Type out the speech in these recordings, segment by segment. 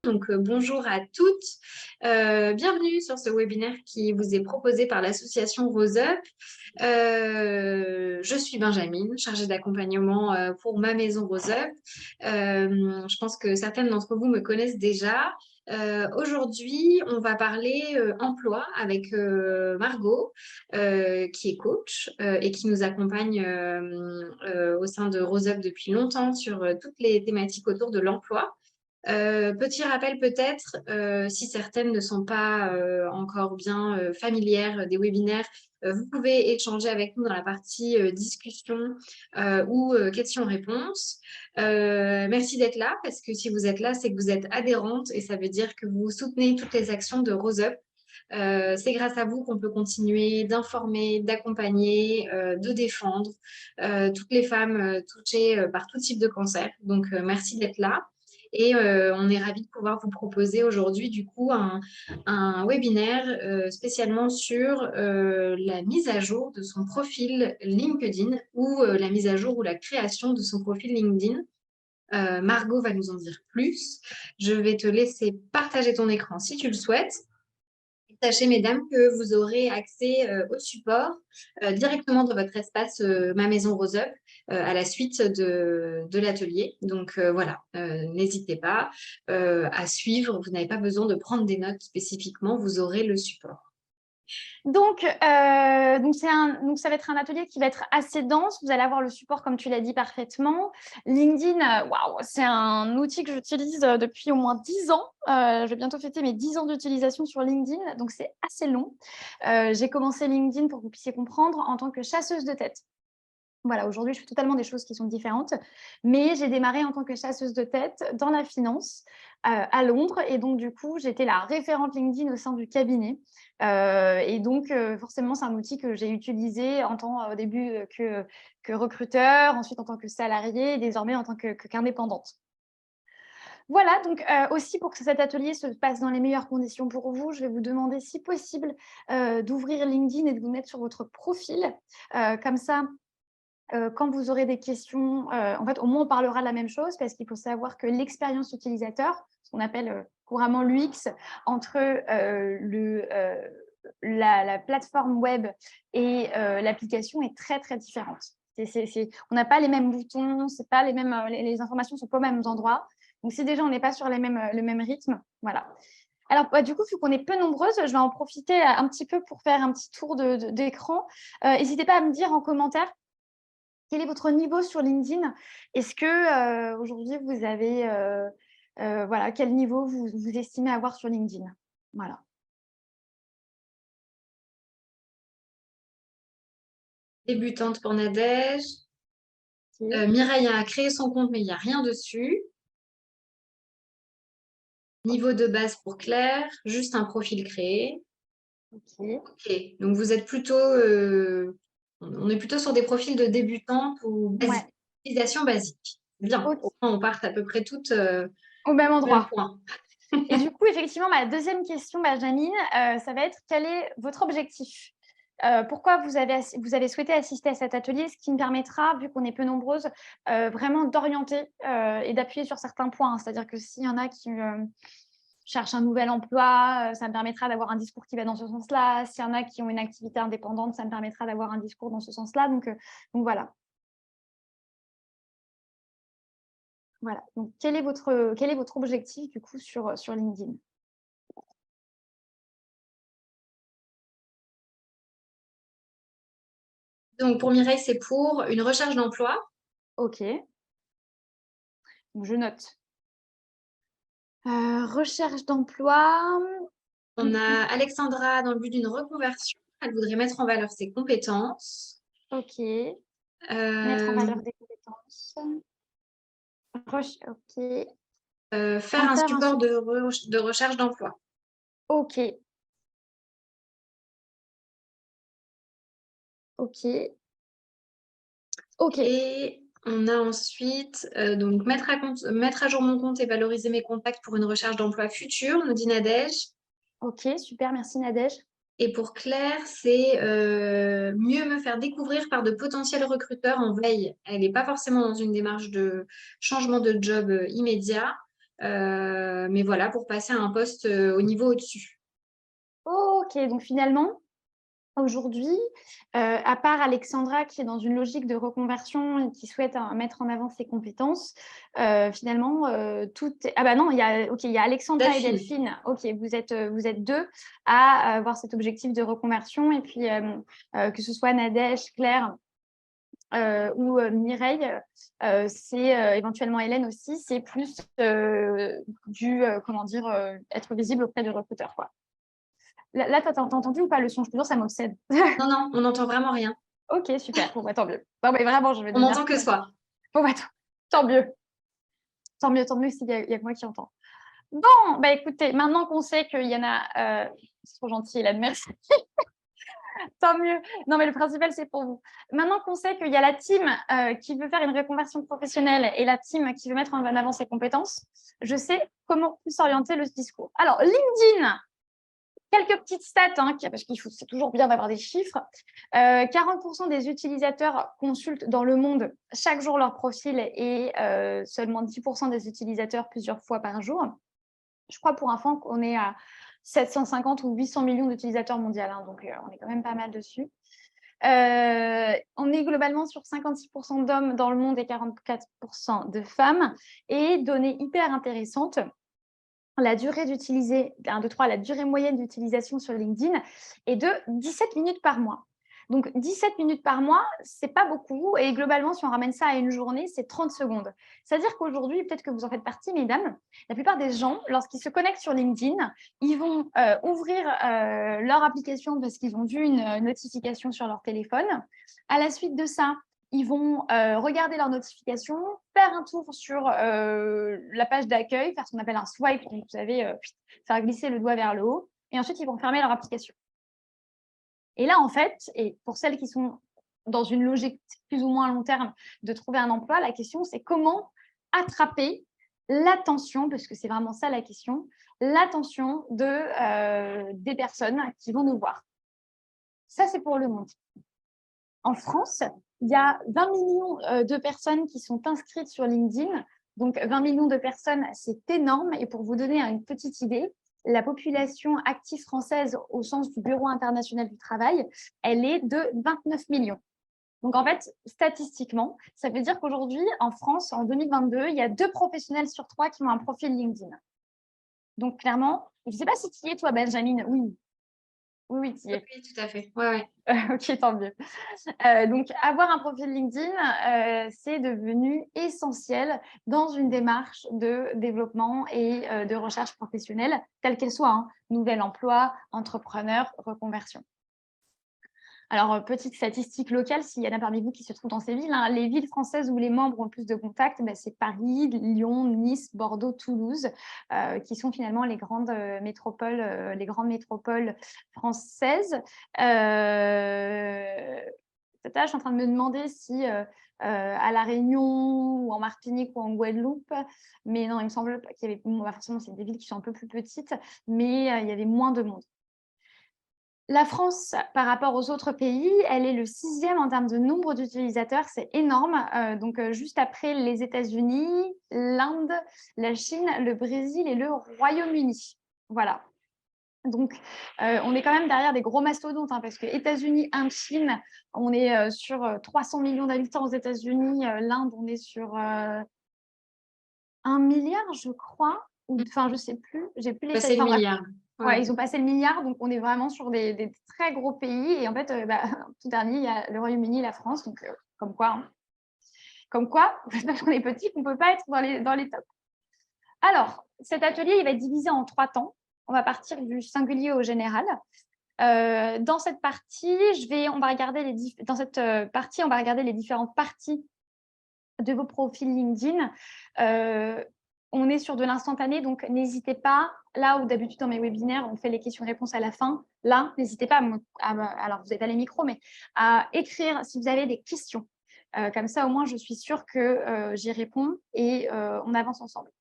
Donc, bonjour à toutes. Bienvenue sur ce webinaire qui vous est proposé par l'association Rose Up. Je suis Benjamine, chargée d'accompagnement pour ma maison Rose Up. Je pense que certaines d'entre vous me connaissent déjà. Aujourd'hui, on va parler emploi avec Margot, qui est coach et qui nous accompagne au sein de Rose Up depuis longtemps sur toutes les thématiques autour de l'emploi. Petit rappel peut-être, si certaines ne sont pas encore bien familières des webinaires, vous pouvez échanger avec nous dans la partie discussion ou questions-réponses. Merci d'être là, parce que si vous êtes là, c'est que vous êtes adhérente et ça veut dire que vous soutenez toutes les actions de Rose Up. C'est grâce à vous qu'on peut continuer d'informer, d'accompagner, de défendre toutes les femmes touchées par tout type de cancer. Donc, merci d'être là. Et on est ravis de pouvoir vous proposer aujourd'hui du coup un webinaire spécialement sur la mise à jour de son profil LinkedIn ou la mise à jour ou la création de son profil LinkedIn. Margot va nous en dire plus. Je vais te laisser partager ton écran si tu le souhaites. Sachez, mesdames, que vous aurez accès au support directement dans votre espace Ma Maison Rose Up à la suite de l'atelier. Donc voilà, n'hésitez pas à suivre. Vous n'avez pas besoin de prendre des notes spécifiquement, vous aurez le support. Donc, ça va être un atelier qui va être assez dense. Vous allez avoir le support, comme tu l'as dit parfaitement. LinkedIn, waouh, c'est un outil que j'utilise depuis au moins 10 ans. Je vais bientôt fêter mes 10 ans d'utilisation sur LinkedIn, donc c'est assez long. J'ai commencé LinkedIn, pour que vous puissiez comprendre, en tant que chasseuse de tête. Voilà, aujourd'hui, je fais totalement des choses qui sont différentes, mais j'ai démarré en tant que chasseuse de tête dans la finance à Londres. Et donc, du coup, j'étais la référente LinkedIn au sein du cabinet. Et donc, forcément, c'est un outil que j'ai utilisé en tant, au début que recruteur, ensuite en tant que salariée et désormais en tant qu'indépendante. Voilà, donc aussi pour que cet atelier se passe dans les meilleures conditions pour vous, je vais vous demander, si possible, d'ouvrir LinkedIn et de vous mettre sur votre profil. Comme ça, quand vous aurez des questions, en fait, au moins, on parlera de la même chose, parce qu'il faut savoir que l'expérience utilisateur, ce qu'on appelle couramment l'UX, entre la plateforme web et l'application est très, très différente. On n'a pas les mêmes boutons, c'est pas les mêmes, les informations ne sont pas aux mêmes endroits. Donc, si déjà on n'est pas sur le même rythme, voilà. Alors, du coup, vu qu'on est peu nombreuses, je vais en profiter un petit peu pour faire un petit tour d'écran. N'hésitez pas à me dire en commentaire quel est votre niveau sur LinkedIn. Est-ce que aujourd'hui, vous avez, voilà, quel niveau vous estimez avoir sur LinkedIn? Voilà. Débutante pour Nadège. Mireille a créé son compte, mais il n'y a rien dessus. Niveau de base pour Claire, juste un profil créé. Ok. Donc vous êtes plutôt, on est plutôt sur des profils de débutantes ou basique, utilisation basique. Bien, Okay. au moins on part à peu près toutes au même endroit. Point. Et du coup, effectivement, ma deuxième question, Benjamine, ça va être: quel est votre objectif? Pourquoi vous avez souhaité assister à cet atelier, ce qui me permettra, vu qu'on est peu nombreuses, vraiment d'orienter et d'appuyer sur certains points. C'est-à-dire que s'il y en a qui cherchent un nouvel emploi, ça me permettra d'avoir un discours qui va dans ce sens-là. S'il y en a qui ont une activité indépendante, ça me permettra d'avoir un discours dans ce sens-là. Donc voilà. Voilà. Donc, quel est votre objectif, du coup, sur LinkedIn? Donc pour Mireille, c'est pour une recherche d'emploi. Ok. Donc, je note. Recherche d'emploi. On a Alexandra dans le but d'une reconversion. Elle voudrait mettre en valeur ses compétences. Ok. Mettre en valeur des compétences. Ok. Faire un support de recherche d'emploi. Ok. Ok. Ok. Et on a ensuite donc mettre à jour mon compte et valoriser mes contacts pour une recherche d'emploi future, nous dit Nadège. Ok, super, merci Nadège. Et pour Claire, c'est mieux me faire découvrir par de potentiels recruteurs en veille. Elle n'est pas forcément dans une démarche de changement de job immédiat, Mais voilà, pour passer à un poste au niveau au-dessus. Ok, donc finalement, aujourd'hui, à part Alexandra qui est dans une logique de reconversion et qui souhaite mettre en avant ses compétences, finalement, tout est... Ah bah non, il y a Alexandra et Delphine. Delphine. Ok, vous êtes deux à avoir cet objectif de reconversion. Et puis, que ce soit Nadège, Claire ou Mireille, c'est éventuellement Hélène aussi, c'est plus comment dire, être visible auprès du recruteur, quoi. Là, t'as entendu ou pas le son? Je te jure, ça m'obsède. Non, non, on n'entend vraiment rien. Ok, super. Bon, bah, tant mieux. Non, mais vraiment, je vais On devenir. n'entend que soi. Bon, bah, tant mieux. Tant mieux s'il y a que moi qui entends. Bon, bah écoutez, maintenant qu'on sait qu'il y en a. C'est trop gentil, Hélène, merci. Tant mieux. Non, mais le principal, c'est pour vous. Maintenant qu'on sait qu'il y a la team qui veut faire une reconversion professionnelle et la team qui veut mettre en avant ses compétences, je sais comment plus orienter le discours. Alors, LinkedIn, quelques petites stats, hein, parce c'est toujours bien d'avoir des chiffres. 40% des utilisateurs consultent dans le monde chaque jour leur profil et seulement 10% des utilisateurs plusieurs fois par jour. Je crois pour info qu'on est à 750 ou 800 millions d'utilisateurs mondiaux, hein, donc on est quand même pas mal dessus. On est globalement sur 56% d'hommes dans le monde et 44% de femmes. Et données hyper intéressantes, la durée la durée moyenne d'utilisation sur LinkedIn est de 17 minutes par mois. Donc, 17 minutes par mois, ce n'est pas beaucoup. Et globalement, si on ramène ça à une journée, c'est 30 secondes. C'est-à-dire qu'aujourd'hui, peut-être que vous en faites partie, mesdames, la plupart des gens, lorsqu'ils se connectent sur LinkedIn, ils vont ouvrir leur application parce qu'ils ont vu une notification sur leur téléphone. À la suite de ça, ils vont regarder leurs notifications, faire un tour sur la page d'accueil, faire ce qu'on appelle un swipe, donc vous savez, faire glisser le doigt vers le haut, et ensuite ils vont fermer leur application. Et là, en fait, et pour celles qui sont dans une logique plus ou moins long terme de trouver un emploi, la question, c'est comment attraper l'attention, parce que c'est vraiment ça la question, l'attention des personnes qui vont nous voir. Ça, c'est pour le monde. En France, il y a 20 millions de personnes qui sont inscrites sur LinkedIn. Donc, 20 millions de personnes, c'est énorme. Et pour vous donner une petite idée, la population active française au sens du Bureau international du travail, elle est de 29 millions. Donc, en fait, statistiquement, ça veut dire qu'aujourd'hui, en France, en 2022, il y a 2 professionnels sur 3 qui ont un profil LinkedIn. Donc, clairement, je ne sais pas si tu y es, toi, Benjamin. Oui, oui, tu y es. Oui, tout à fait. Ouais, ouais. Ok, tant mieux. Donc, avoir un profil LinkedIn, c'est devenu essentiel dans une démarche de développement et de recherche professionnelle, telle qu'elle soit, hein, nouvel emploi, entrepreneur, reconversion. Alors, petite statistique locale, s'il y en a parmi vous qui se trouvent dans ces villes, hein, les villes françaises où les membres ont le plus de contacts, c'est Paris, Lyon, Nice, Bordeaux, Toulouse, qui sont finalement les grandes métropoles françaises. Je suis en train de me demander si à La Réunion ou en Martinique ou en Guadeloupe, mais non, il me semble qu'il y avait, forcément, c'est des villes qui sont un peu plus petites, mais il y avait moins de monde. La France, par rapport aux autres pays, elle est le 6e en termes de nombre d'utilisateurs, c'est énorme. Donc, juste après les États-Unis, l'Inde, la Chine, le Brésil et le Royaume-Uni. Voilà. Donc, on est quand même derrière des gros mastodontes, hein, parce que États-Unis, Inde, Chine, on est sur 300 millions d'habitants aux États-Unis. L'Inde, on est sur 1 milliard, je crois. Enfin, je ne sais plus. J'ai plus les Passer le enfin, bref. milliard. Ouais, Ouais. ils ont passé le milliard, donc on est vraiment sur des très gros pays. Et en fait, tout dernier, il y a le Royaume-Uni et la France. Donc, comme quoi, parce qu'on est petit, qu'on ne peut pas être dans les tops. Alors, cet atelier, il va être divisé en 3 temps. On va partir du singulier au général. Dans cette partie, on va regarder les différentes parties de vos profils LinkedIn. On est sur de l'instantané, donc n'hésitez pas, là où d'habitude dans mes webinaires, on fait les questions-réponses à la fin, là, n'hésitez pas, alors vous n'avez pas les micros, mais à écrire si vous avez des questions. Comme ça, au moins, je suis sûre que j'y réponds et on avance ensemble.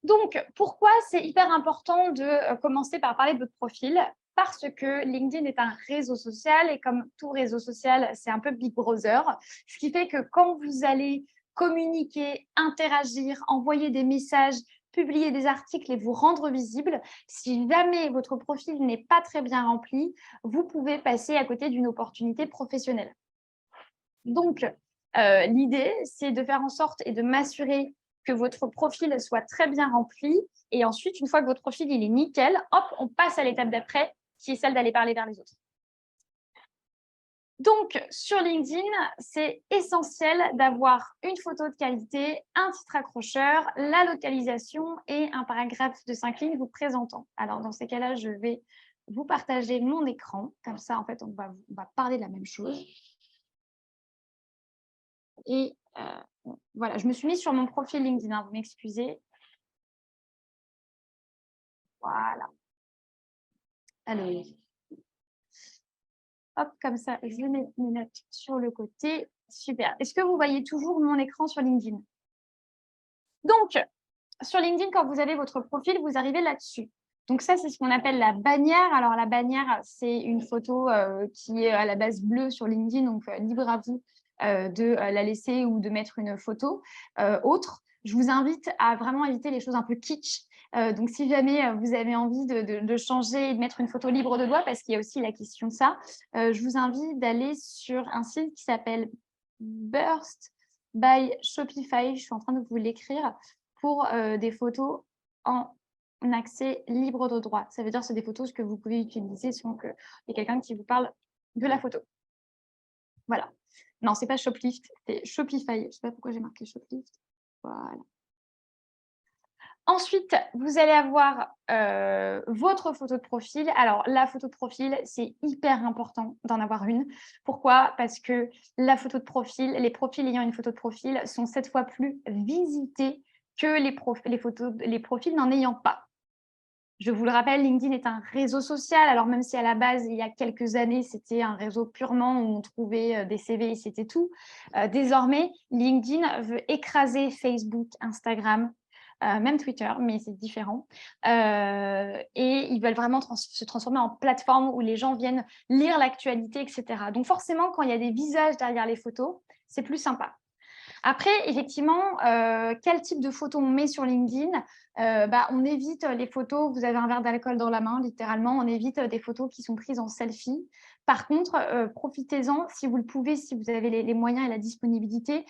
Donc, pourquoi c'est hyper important de commencer par parler de votre profil? Parce que LinkedIn est un réseau social et comme tout réseau social, c'est un peu Big Brother, ce qui fait que quand vous allez communiquer, interagir, envoyer des messages, publier des articles et vous rendre visible. Si jamais votre profil n'est pas très bien rempli, vous pouvez passer à côté d'une opportunité professionnelle. Donc, l'idée, c'est de faire en sorte et de m'assurer que votre profil soit très bien rempli. Et ensuite, une fois que votre profil il est nickel, hop, on passe à l'étape d'après, qui est celle d'aller parler vers les autres. Donc, sur LinkedIn, c'est essentiel d'avoir une photo de qualité, un titre accrocheur, la localisation et un paragraphe de 5 lignes vous présentant. Alors, dans ces cas-là, je vais vous partager mon écran. Comme ça, en fait, on va parler de la même chose. Et voilà, je me suis mise sur mon profil LinkedIn, hein, vous m'excusez. Voilà. Alors, hop, comme ça, je mets mes notes sur le côté. Super. Est-ce que vous voyez toujours mon écran sur LinkedIn? Donc, sur LinkedIn, quand vous avez votre profil, vous arrivez là-dessus. Donc ça, c'est ce qu'on appelle la bannière. Alors, la bannière, c'est une photo qui est à la base bleue sur LinkedIn, donc libre à vous de la laisser ou de mettre une photo autre. Je vous invite à vraiment éviter les choses un peu kitsch. Donc, si jamais vous avez envie de changer et de mettre une photo libre de doigt, parce qu'il y a aussi la question de ça, je vous invite d'aller sur un site qui s'appelle Burst by Shopify. Je suis en train de vous l'écrire pour des photos en accès libre de droit. Ça veut dire que c'est des photos que vous pouvez utiliser sans qu'il y ait quelqu'un qui vous parle de la photo. Voilà. Non, ce n'est pas Shoplift, c'est Shopify. Je ne sais pas pourquoi j'ai marqué Shoplift. Voilà. Ensuite, vous allez avoir votre photo de profil. Alors, la photo de profil, c'est hyper important d'en avoir une. Pourquoi? Parce que la photo de profil, les profils ayant une photo de profil sont 7 fois plus visités que les profils n'en ayant pas. Je vous le rappelle, LinkedIn est un réseau social. Alors, même si à la base, il y a quelques années, c'était un réseau purement où on trouvait des CV et c'était tout. Désormais, LinkedIn veut écraser Facebook, Instagram, même Twitter, mais c'est différent. Et ils veulent vraiment se transformer en plateforme où les gens viennent lire l'actualité, etc. Donc, forcément, quand il y a des visages derrière les photos, c'est plus sympa. Après, effectivement, quel type de photos on met sur LinkedIn? On évite les photos, vous avez un verre d'alcool dans la main, littéralement, on évite des photos qui sont prises en selfie. Par contre, profitez-en, si vous le pouvez, si vous avez les moyens et la disponibilité,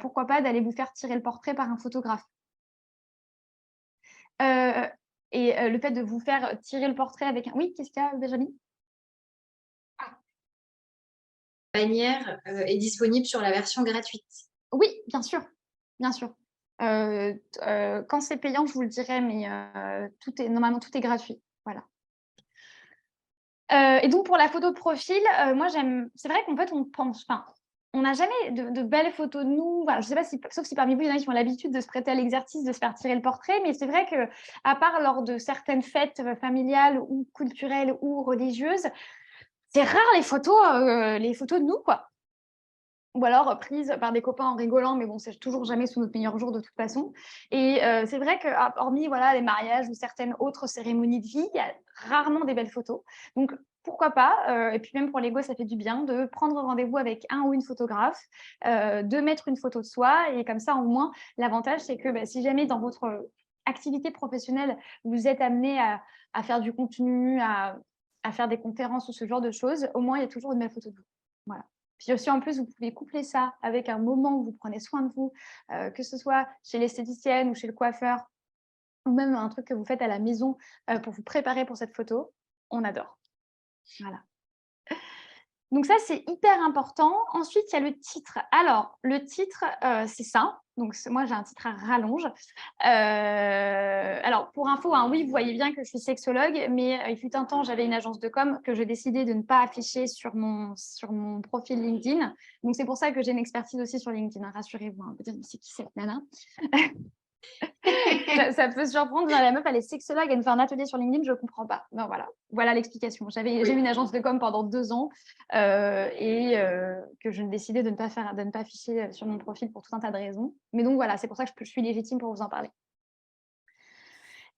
pourquoi pas d'aller vous faire tirer le portrait par un photographe. Le fait de vous faire tirer le portrait avec un... Oui, qu'est-ce qu'il y a, Benjamin? La bannière est disponible sur la version gratuite. Oui, bien sûr, bien sûr. Quand c'est payant, je vous le dirai, mais normalement, tout est gratuit. Voilà. Et donc, pour la photo de profil, moi, c'est vrai qu'en fait, on n'a jamais de belles photos de nous. Voilà, je ne sais pas sauf si parmi vous, il y en a qui ont l'habitude de se prêter à l'exercice, de se faire tirer le portrait, mais c'est vrai qu'à part lors de certaines fêtes familiales ou culturelles ou religieuses, c'est rare les photos de nous, quoi. Ou alors prise par des copains en rigolant, mais bon, c'est toujours jamais sous notre meilleur jour de toute façon. Et c'est vrai que, hormis voilà, les mariages ou certaines autres cérémonies de vie, il y a rarement des belles photos. Donc, pourquoi pas, et puis même pour l'ego, ça fait du bien de prendre rendez-vous avec un ou une photographe, de mettre une photo de soi. Et comme ça, au moins, l'avantage, c'est que si jamais dans votre activité professionnelle, vous êtes amené à faire du contenu, à faire des conférences ou ce genre de choses, au moins, il y a toujours une belle photo de vous. Voilà. Puis aussi, en plus, vous pouvez coupler ça avec un moment où vous prenez soin de vous, que ce soit chez l'esthéticienne ou chez le coiffeur, ou même un truc que vous faites à la maison pour vous préparer pour cette photo. On adore. Voilà. Donc ça, c'est hyper important. Ensuite, il y a le titre. Alors, le titre, c'est ça. Donc, moi, j'ai un titre à rallonge. Alors, pour info, hein, oui, vous voyez bien que je suis sexologue, mais il fut un temps, j'avais une agence de com que j'ai décidé de ne pas afficher sur mon profil LinkedIn. Donc, c'est pour ça que j'ai une expertise aussi sur LinkedIn, hein, rassurez-vous. Hein, peut-être c'est qui cette nana. Ça peut surprendre, la meuf, elle est sexologue, elle nous fait un atelier sur LinkedIn, je ne comprends pas. Non, voilà l'explication. J'ai eu une agence de com pendant 2 ans que je décidais de ne pas afficher sur mon profil pour tout un tas de raisons. Mais donc voilà, c'est pour ça que je suis légitime pour vous en parler.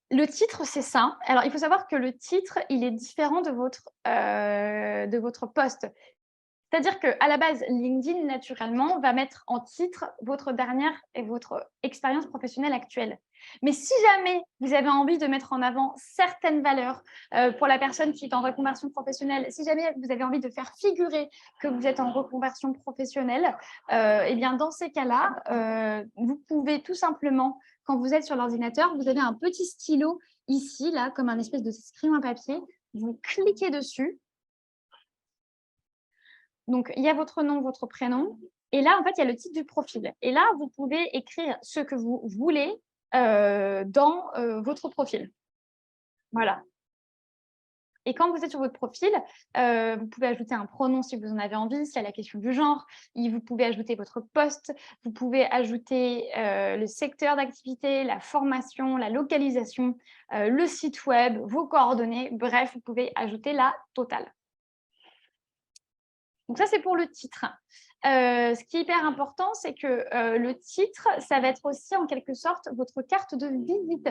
Le titre, c'est ça. Alors, il faut savoir que le titre, il est différent de votre poste. C'est-à-dire qu'à la base, LinkedIn, naturellement, va mettre en titre votre dernière et votre expérience professionnelle actuelle. Mais si jamais vous avez envie de mettre en avant certaines valeurs pour la personne qui est en reconversion professionnelle, si jamais vous avez envie de faire figurer que vous êtes en reconversion professionnelle, eh bien, dans ces cas-là, vous pouvez tout simplement, quand vous êtes sur l'ordinateur, vous avez un petit stylo ici, là, comme un espèce de crayon à papier. Vous cliquez dessus. Donc, il y a votre nom, votre prénom. Et là, en fait, il y a le titre du profil. Et là, vous pouvez écrire ce que vous voulez dans votre profil. Voilà. Et quand vous êtes sur votre profil, vous pouvez ajouter un pronom si vous en avez envie, s'il y a la question du genre. Vous pouvez ajouter votre poste. Vous pouvez ajouter le secteur d'activité, la formation, la localisation, le site web, vos coordonnées. Bref, vous pouvez ajouter la totale. Donc ça, c'est pour le titre. Ce qui est hyper important, c'est que le titre, ça va être aussi en quelque sorte votre carte de visite.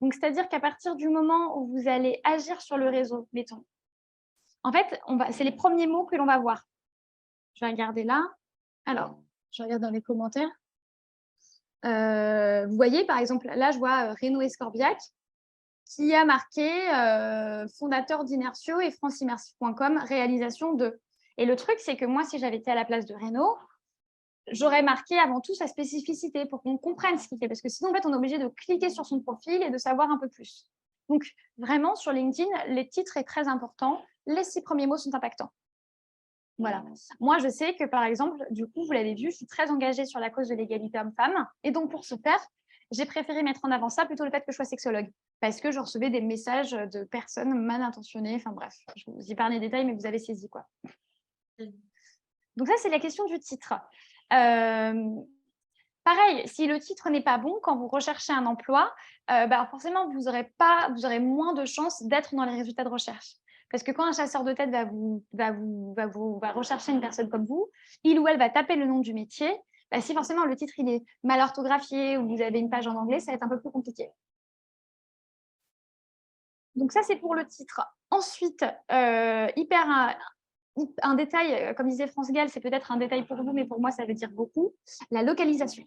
Donc, c'est-à-dire qu'à partir du moment où vous allez agir sur le réseau, mettons, en fait, c'est les premiers mots que l'on va voir. Je vais regarder là. Alors, je regarde dans les commentaires. Vous voyez, par exemple, là, je vois Renaud Escorbiac qui a marqué fondateur d'Inertio et franceimmersive.com, réalisation de. Et le truc, c'est que moi, si j'avais été à la place de Renaud, j'aurais marqué avant tout sa spécificité pour qu'on comprenne ce qu'il fait. Parce que sinon, en fait, on est obligé de cliquer sur son profil et de savoir un peu plus. Donc, vraiment, sur LinkedIn, les titres est très important. Les 6 premiers mots sont impactants. Voilà. Moi, je sais que, par exemple, du coup, vous l'avez vu, je suis très engagée sur la cause de l'égalité homme-femme. Et donc, pour ce faire, j'ai préféré mettre en avant ça plutôt le fait que je sois sexologue. Parce que je recevais des messages de personnes mal intentionnées. Enfin, bref, je vous épargne les détails, mais vous avez saisi, quoi. Donc ça, c'est la question du titre. Pareil, si le titre n'est pas bon, quand vous recherchez un emploi, forcément, vous aurez moins de chances d'être dans les résultats de recherche. Parce que quand un chasseur de tête va rechercher une personne comme vous, il ou elle va taper le nom du métier, si forcément le titre il est mal orthographié ou vous avez une page en anglais, ça va être un peu plus compliqué. Donc ça, c'est pour le titre. Ensuite, un détail, comme disait France Gall, c'est peut-être un détail pour vous, mais pour moi, ça veut dire beaucoup. La localisation.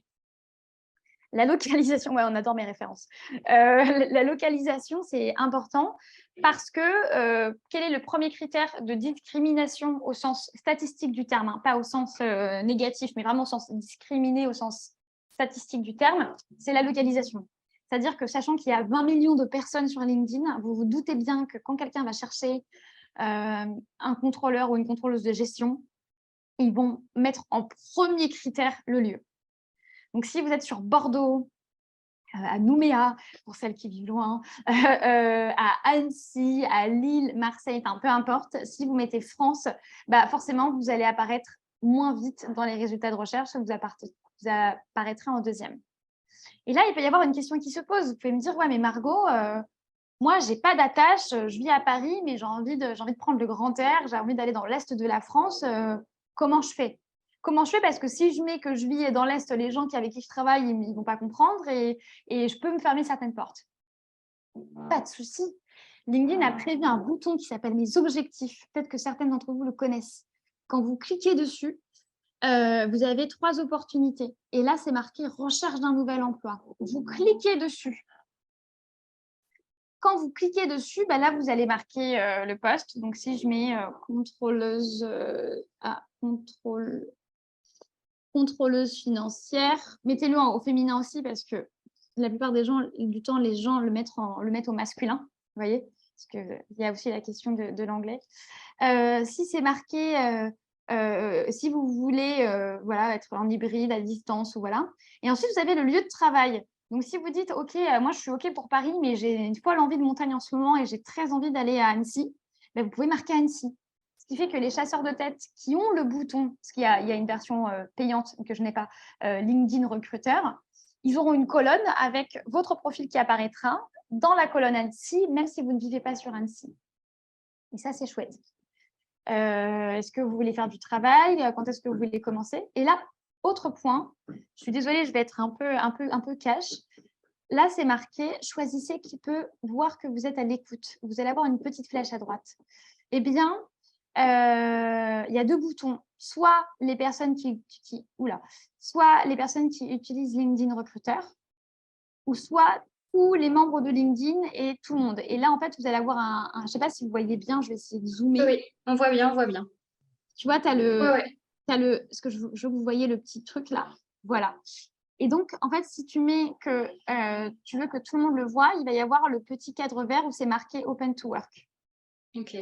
La localisation, ouais, on adore mes références. La localisation, c'est important parce que quel est le premier critère de discrimination au sens statistique du terme, hein, pas au sens négatif, mais vraiment au sens discriminé, au sens statistique du terme, c'est la localisation. C'est-à-dire que sachant qu'il y a 20 millions de personnes sur LinkedIn, vous vous doutez bien que quand quelqu'un va chercher un contrôleur ou une contrôleuse de gestion, ils vont mettre en premier critère le lieu. Donc, si vous êtes sur Bordeaux, à Nouméa, pour celles qui vivent loin, à Annecy, à Lille, Marseille, enfin, peu importe, si vous mettez France, forcément, vous allez apparaître moins vite dans les résultats de recherche, vous apparaîtrez en deuxième. Et là, il peut y avoir une question qui se pose. Vous pouvez me dire, ouais, mais Margot, moi, je n'ai pas d'attache, je vis à Paris, mais j'ai envie de prendre le grand air, j'ai envie d'aller dans l'Est de la France. Comment je fais? Comment je fais? Parce que si je mets que je vis dans l'Est, les gens avec qui je travaille, ils ne vont pas comprendre et je peux me fermer certaines portes. Pas de souci. LinkedIn a prévu un bouton qui s'appelle « Mes objectifs ». Peut-être que certaines d'entre vous le connaissent. Quand vous cliquez dessus, vous avez 3 opportunités. Et là, c'est marqué « Recherche d'un nouvel emploi ». Vous cliquez dessus. Quand vous cliquez dessus, là, vous allez marquer le poste. Donc, si je mets contrôleuse financière, mettez-le au féminin aussi parce que la plupart du temps, les gens le mettent au masculin. Vous voyez, parce qu'il y a aussi la question de l'anglais. Si c'est marqué, si vous voulez être en hybride, à distance, ou voilà. Et ensuite, vous avez le lieu de travail. Donc, si vous dites, OK, moi, je suis OK pour Paris, mais j'ai une poêle envie de montagne en ce moment et j'ai très envie d'aller à Annecy, vous pouvez marquer Annecy. Ce qui fait que les chasseurs de tête qui ont le bouton, parce qu'il y a une version payante que je n'ai pas, LinkedIn Recruteur, ils auront une colonne avec votre profil qui apparaîtra dans la colonne Annecy, même si vous ne vivez pas sur Annecy. Et ça, c'est chouette. Est-ce que vous voulez faire du travail? Quand est-ce que vous voulez commencer? Et là, autre point, je suis désolée, je vais être un peu cash. Là, c'est marqué « Choisissez qui peut voir que vous êtes à l'écoute ». Vous allez avoir une petite flèche à droite. Eh bien, il y a 2 boutons. soit les personnes soit les personnes qui utilisent LinkedIn Recruteur, ou soit tous les membres de LinkedIn et tout le monde. Et là, en fait, vous allez avoir je ne sais pas si vous voyez bien, je vais essayer de zoomer. Oui, on voit bien, on voit bien. Tu vois, tu as le, Ouais. ce que je veux que vous voyez le petit truc là. Voilà. Et donc, en fait, si tu mets que tu veux que tout le monde le voit, il va y avoir le petit cadre vert où c'est marqué Open to Work. Ok.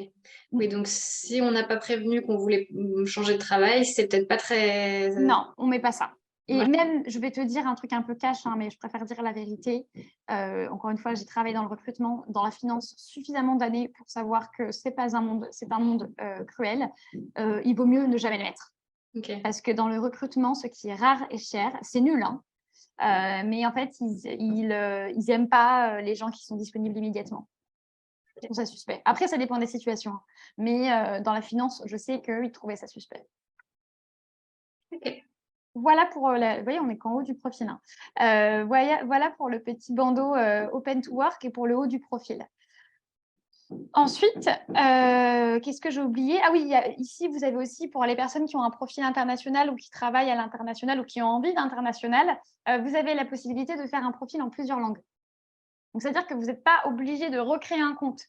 Oui, donc si on n'a pas prévenu qu'on voulait changer de travail, c'est peut-être pas très... Non, on ne met pas ça. Et Ouais. même, je vais te dire un truc un peu cash, hein, mais je préfère dire la vérité. Encore une fois, j'ai travaillé dans le recrutement, dans la finance suffisamment d'années pour savoir que c'est un monde cruel. Il vaut mieux ne jamais le mettre. Okay. Parce que dans le recrutement, ce qui est rare et cher, c'est nul, hein. Mais en fait, ils n'aiment pas les gens qui sont disponibles immédiatement. Je trouve ça suspect. Après, ça dépend des situations. Hein. Mais dans la finance, je sais qu'ils trouvaient ça suspect. Okay. Voilà pour vous voyez, on est qu'en haut du profil. Hein. Voilà pour le petit bandeau Open to Work et pour le haut du profil. Ensuite, qu'est-ce que j'ai oublié? Ah oui, ici, vous avez aussi pour les personnes qui ont un profil international ou qui travaillent à l'international ou qui ont envie d'international, vous avez la possibilité de faire un profil en plusieurs langues. Donc, c'est-à-dire que vous n'êtes pas obligé de recréer un compte.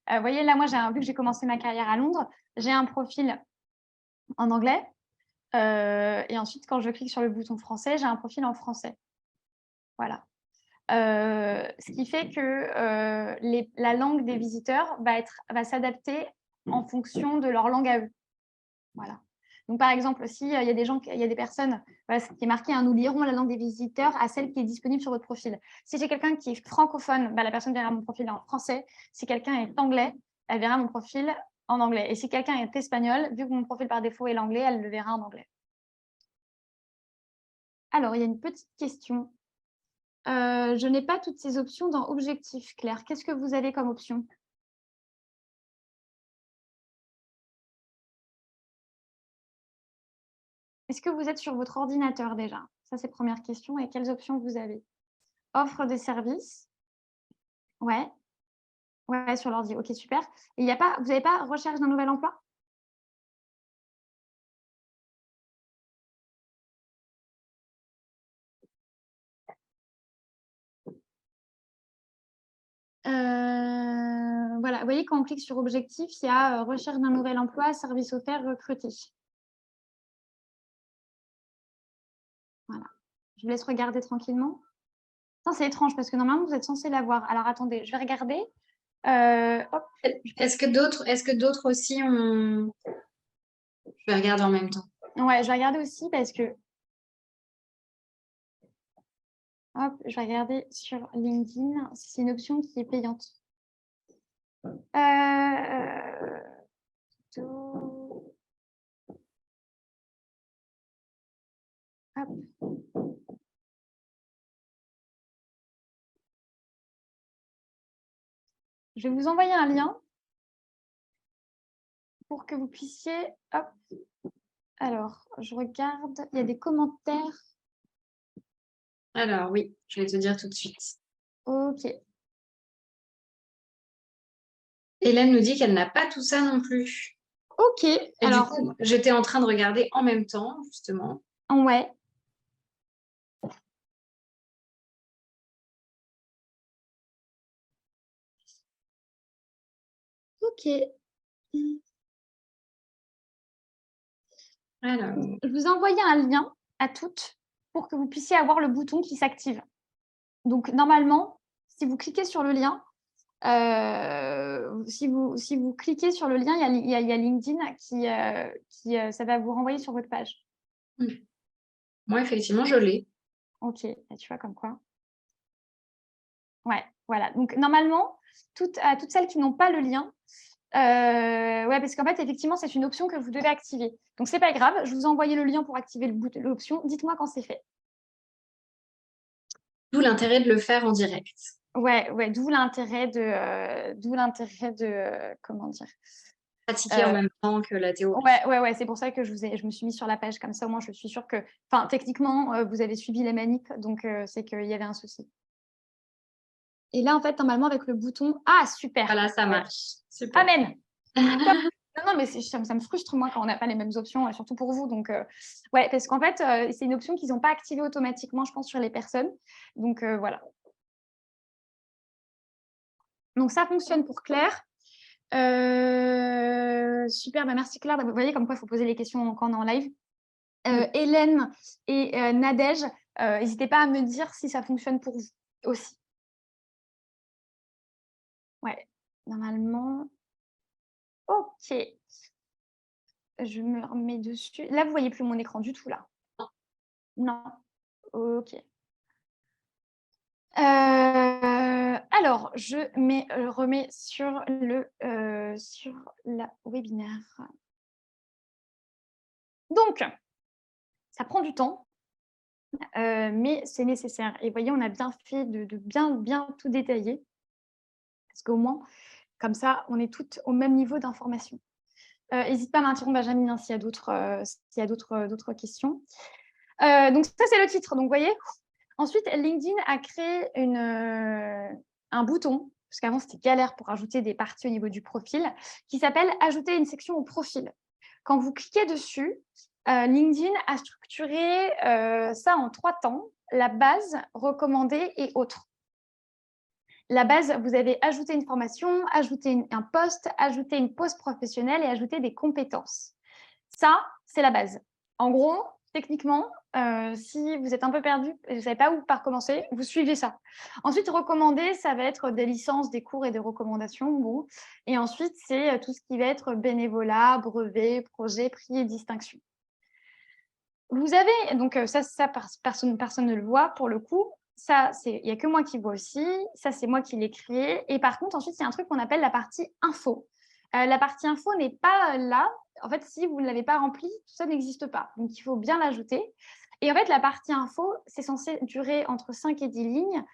Vous voyez, là, moi, vu que j'ai commencé ma carrière à Londres, j'ai un profil en anglais. Et ensuite, quand je clique sur le bouton français, j'ai un profil en français. Voilà. Ce qui fait que la langue des visiteurs va s'adapter en fonction de leur langue à eux. Voilà. Donc, par exemple, s'il y a des personnes, voilà, ce qui est marqué, hein, nous lirons la langue des visiteurs à celle qui est disponible sur votre profil. Si j'ai quelqu'un qui est francophone, la personne verra mon profil en français. Si quelqu'un est anglais, elle verra mon profil en anglais. Et si quelqu'un est espagnol, vu que mon profil par défaut est l'anglais, elle le verra en anglais. Alors, il y a une petite question. Je n'ai pas toutes ces options dans Objectif, Claire. Qu'est-ce que vous avez comme option? Est-ce que vous êtes sur votre ordinateur déjà? Ça, c'est première question. Et quelles options vous avez? Offre des services? Ouais. Ouais, sur l'ordi. Ok, super. Et vous n'avez pas recherche d'un nouvel emploi? Voilà, vous voyez, quand on clique sur Objectif, il y a recherche d'un nouvel emploi, service offert, recruter. Voilà. Je vous laisse regarder tranquillement. C'est étrange parce que normalement, vous êtes censé l'avoir. Alors, attendez, je vais regarder. Est-ce que d'autres aussi ont... Je vais regarder en même temps. Ouais, je vais regarder aussi parce que... Hop, je vais regarder sur LinkedIn si c'est une option qui est payante. Hop. Je vais vous envoyer un lien pour que vous puissiez... Hop. Alors, je regarde. Il y a des commentaires. Alors, oui, je vais te dire tout de suite. Ok. Hélène nous dit qu'elle n'a pas tout ça non plus. Ok. Et alors, du coup, j'étais en train de regarder en même temps, justement. ouais. Ok. Alors, Je vous ai envoyé un lien à toutes pour que vous puissiez avoir le bouton qui s'active. Donc, normalement, si vous cliquez sur le lien, si vous cliquez sur le lien, il y a LinkedIn ça va vous renvoyer sur votre page. moi, effectivement, je l'ai. Ok, tu vois comme quoi. Ouais, voilà. Donc, normalement, à toutes celles qui n'ont pas le lien, ouais, parce qu'en fait, effectivement, c'est une option que vous devez activer. Donc, c'est pas grave. Je vous ai envoyé le lien pour activer l'option. Dites-moi quand c'est fait. D'où l'intérêt de le faire en direct. Ouais, d'où l'intérêt comment dire, Pratiquer en même temps que la théorie. Ouais, c'est pour ça que je me suis mis sur la page comme ça. Au moins, je suis sûre que, enfin, techniquement, vous avez suivi les manips, donc c'est qu'il y avait un souci. Et là, en fait, normalement, avec le bouton, ah super. Voilà, ça marche. Super. Amen. Non, Non, mais ça me frustre, moi, quand on n'a pas les mêmes options, surtout pour vous. Donc, ouais, parce qu'en fait, c'est une option qu'ils n'ont pas activée automatiquement, je pense, sur les personnes. Donc, voilà. Donc, ça fonctionne pour Claire. Super, bah merci Claire. Vous voyez comme quoi il faut poser les questions quand on est en live. Hélène et Nadège, n'hésitez pas à me dire si ça fonctionne pour vous aussi. Ouais, normalement. Ok. Je me remets dessus. Là, vous voyez plus mon écran du tout, là. Non. Ok. Alors, je remets sur la webinaire. Donc, ça prend du temps, mais c'est nécessaire. Et vous voyez, on a bien fait de bien tout détailler. Parce qu'au moins, comme ça, on est toutes au même niveau d'information. N'hésite pas à m'interrompre, Benjamin, s'il y a d'autres questions. Donc, ça, c'est le titre. Donc, vous voyez. Ensuite, LinkedIn a créé un bouton, parce qu'avant, c'était galère pour ajouter des parties au niveau du profil, qui s'appelle « Ajouter une section au profil ». Quand vous cliquez dessus, LinkedIn a structuré ça en 3 temps, la base, recommandée et autres. La base, vous avez ajouté une formation, ajouté un poste, ajouté une pause professionnelle et ajouté des compétences. Ça, c'est la base. En gros, techniquement, si vous êtes un peu perdu et vous ne savez pas où par commencer, vous suivez ça. Ensuite, recommander, ça va être des licences, des cours et des recommandations. Bon. Et ensuite, c'est tout ce qui va être bénévolat, brevet, projet, prix et distinction. Vous avez, donc ça personne ne le voit pour le coup. Ça, il n'y a que moi qui vois aussi. Ça, c'est moi qui l'ai créé. Et par contre, ensuite, il y a un truc qu'on appelle la partie info. La partie info n'est pas là. En fait, si vous ne l'avez pas remplie, tout ça n'existe pas. Donc, il faut bien l'ajouter. Et en fait, la partie info, c'est censé durer entre 5 et 10 lignes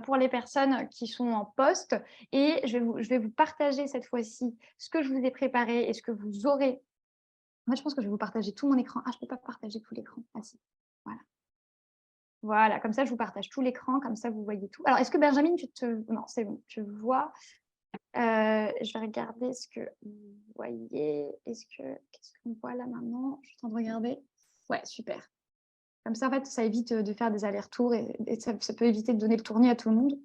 pour les personnes qui sont en poste. Et je vais vous partager cette fois-ci ce que je vous ai préparé et ce que vous aurez. En fait, je pense que je vais vous partager tout mon écran. Ah, je ne peux pas partager tout l'écran. Ah si, voilà. Voilà, comme ça, je vous partage tout l'écran, comme ça, vous voyez tout. Alors, est-ce que Benjamin, Non, c'est bon, tu vois. Je vais regarder ce que vous voyez. Qu'est-ce qu'on voit là maintenant? Je suis en train de regarder. Ouais, super. Comme ça, en fait, ça évite de faire des allers-retours et ça peut éviter de donner le tournis à tout le monde.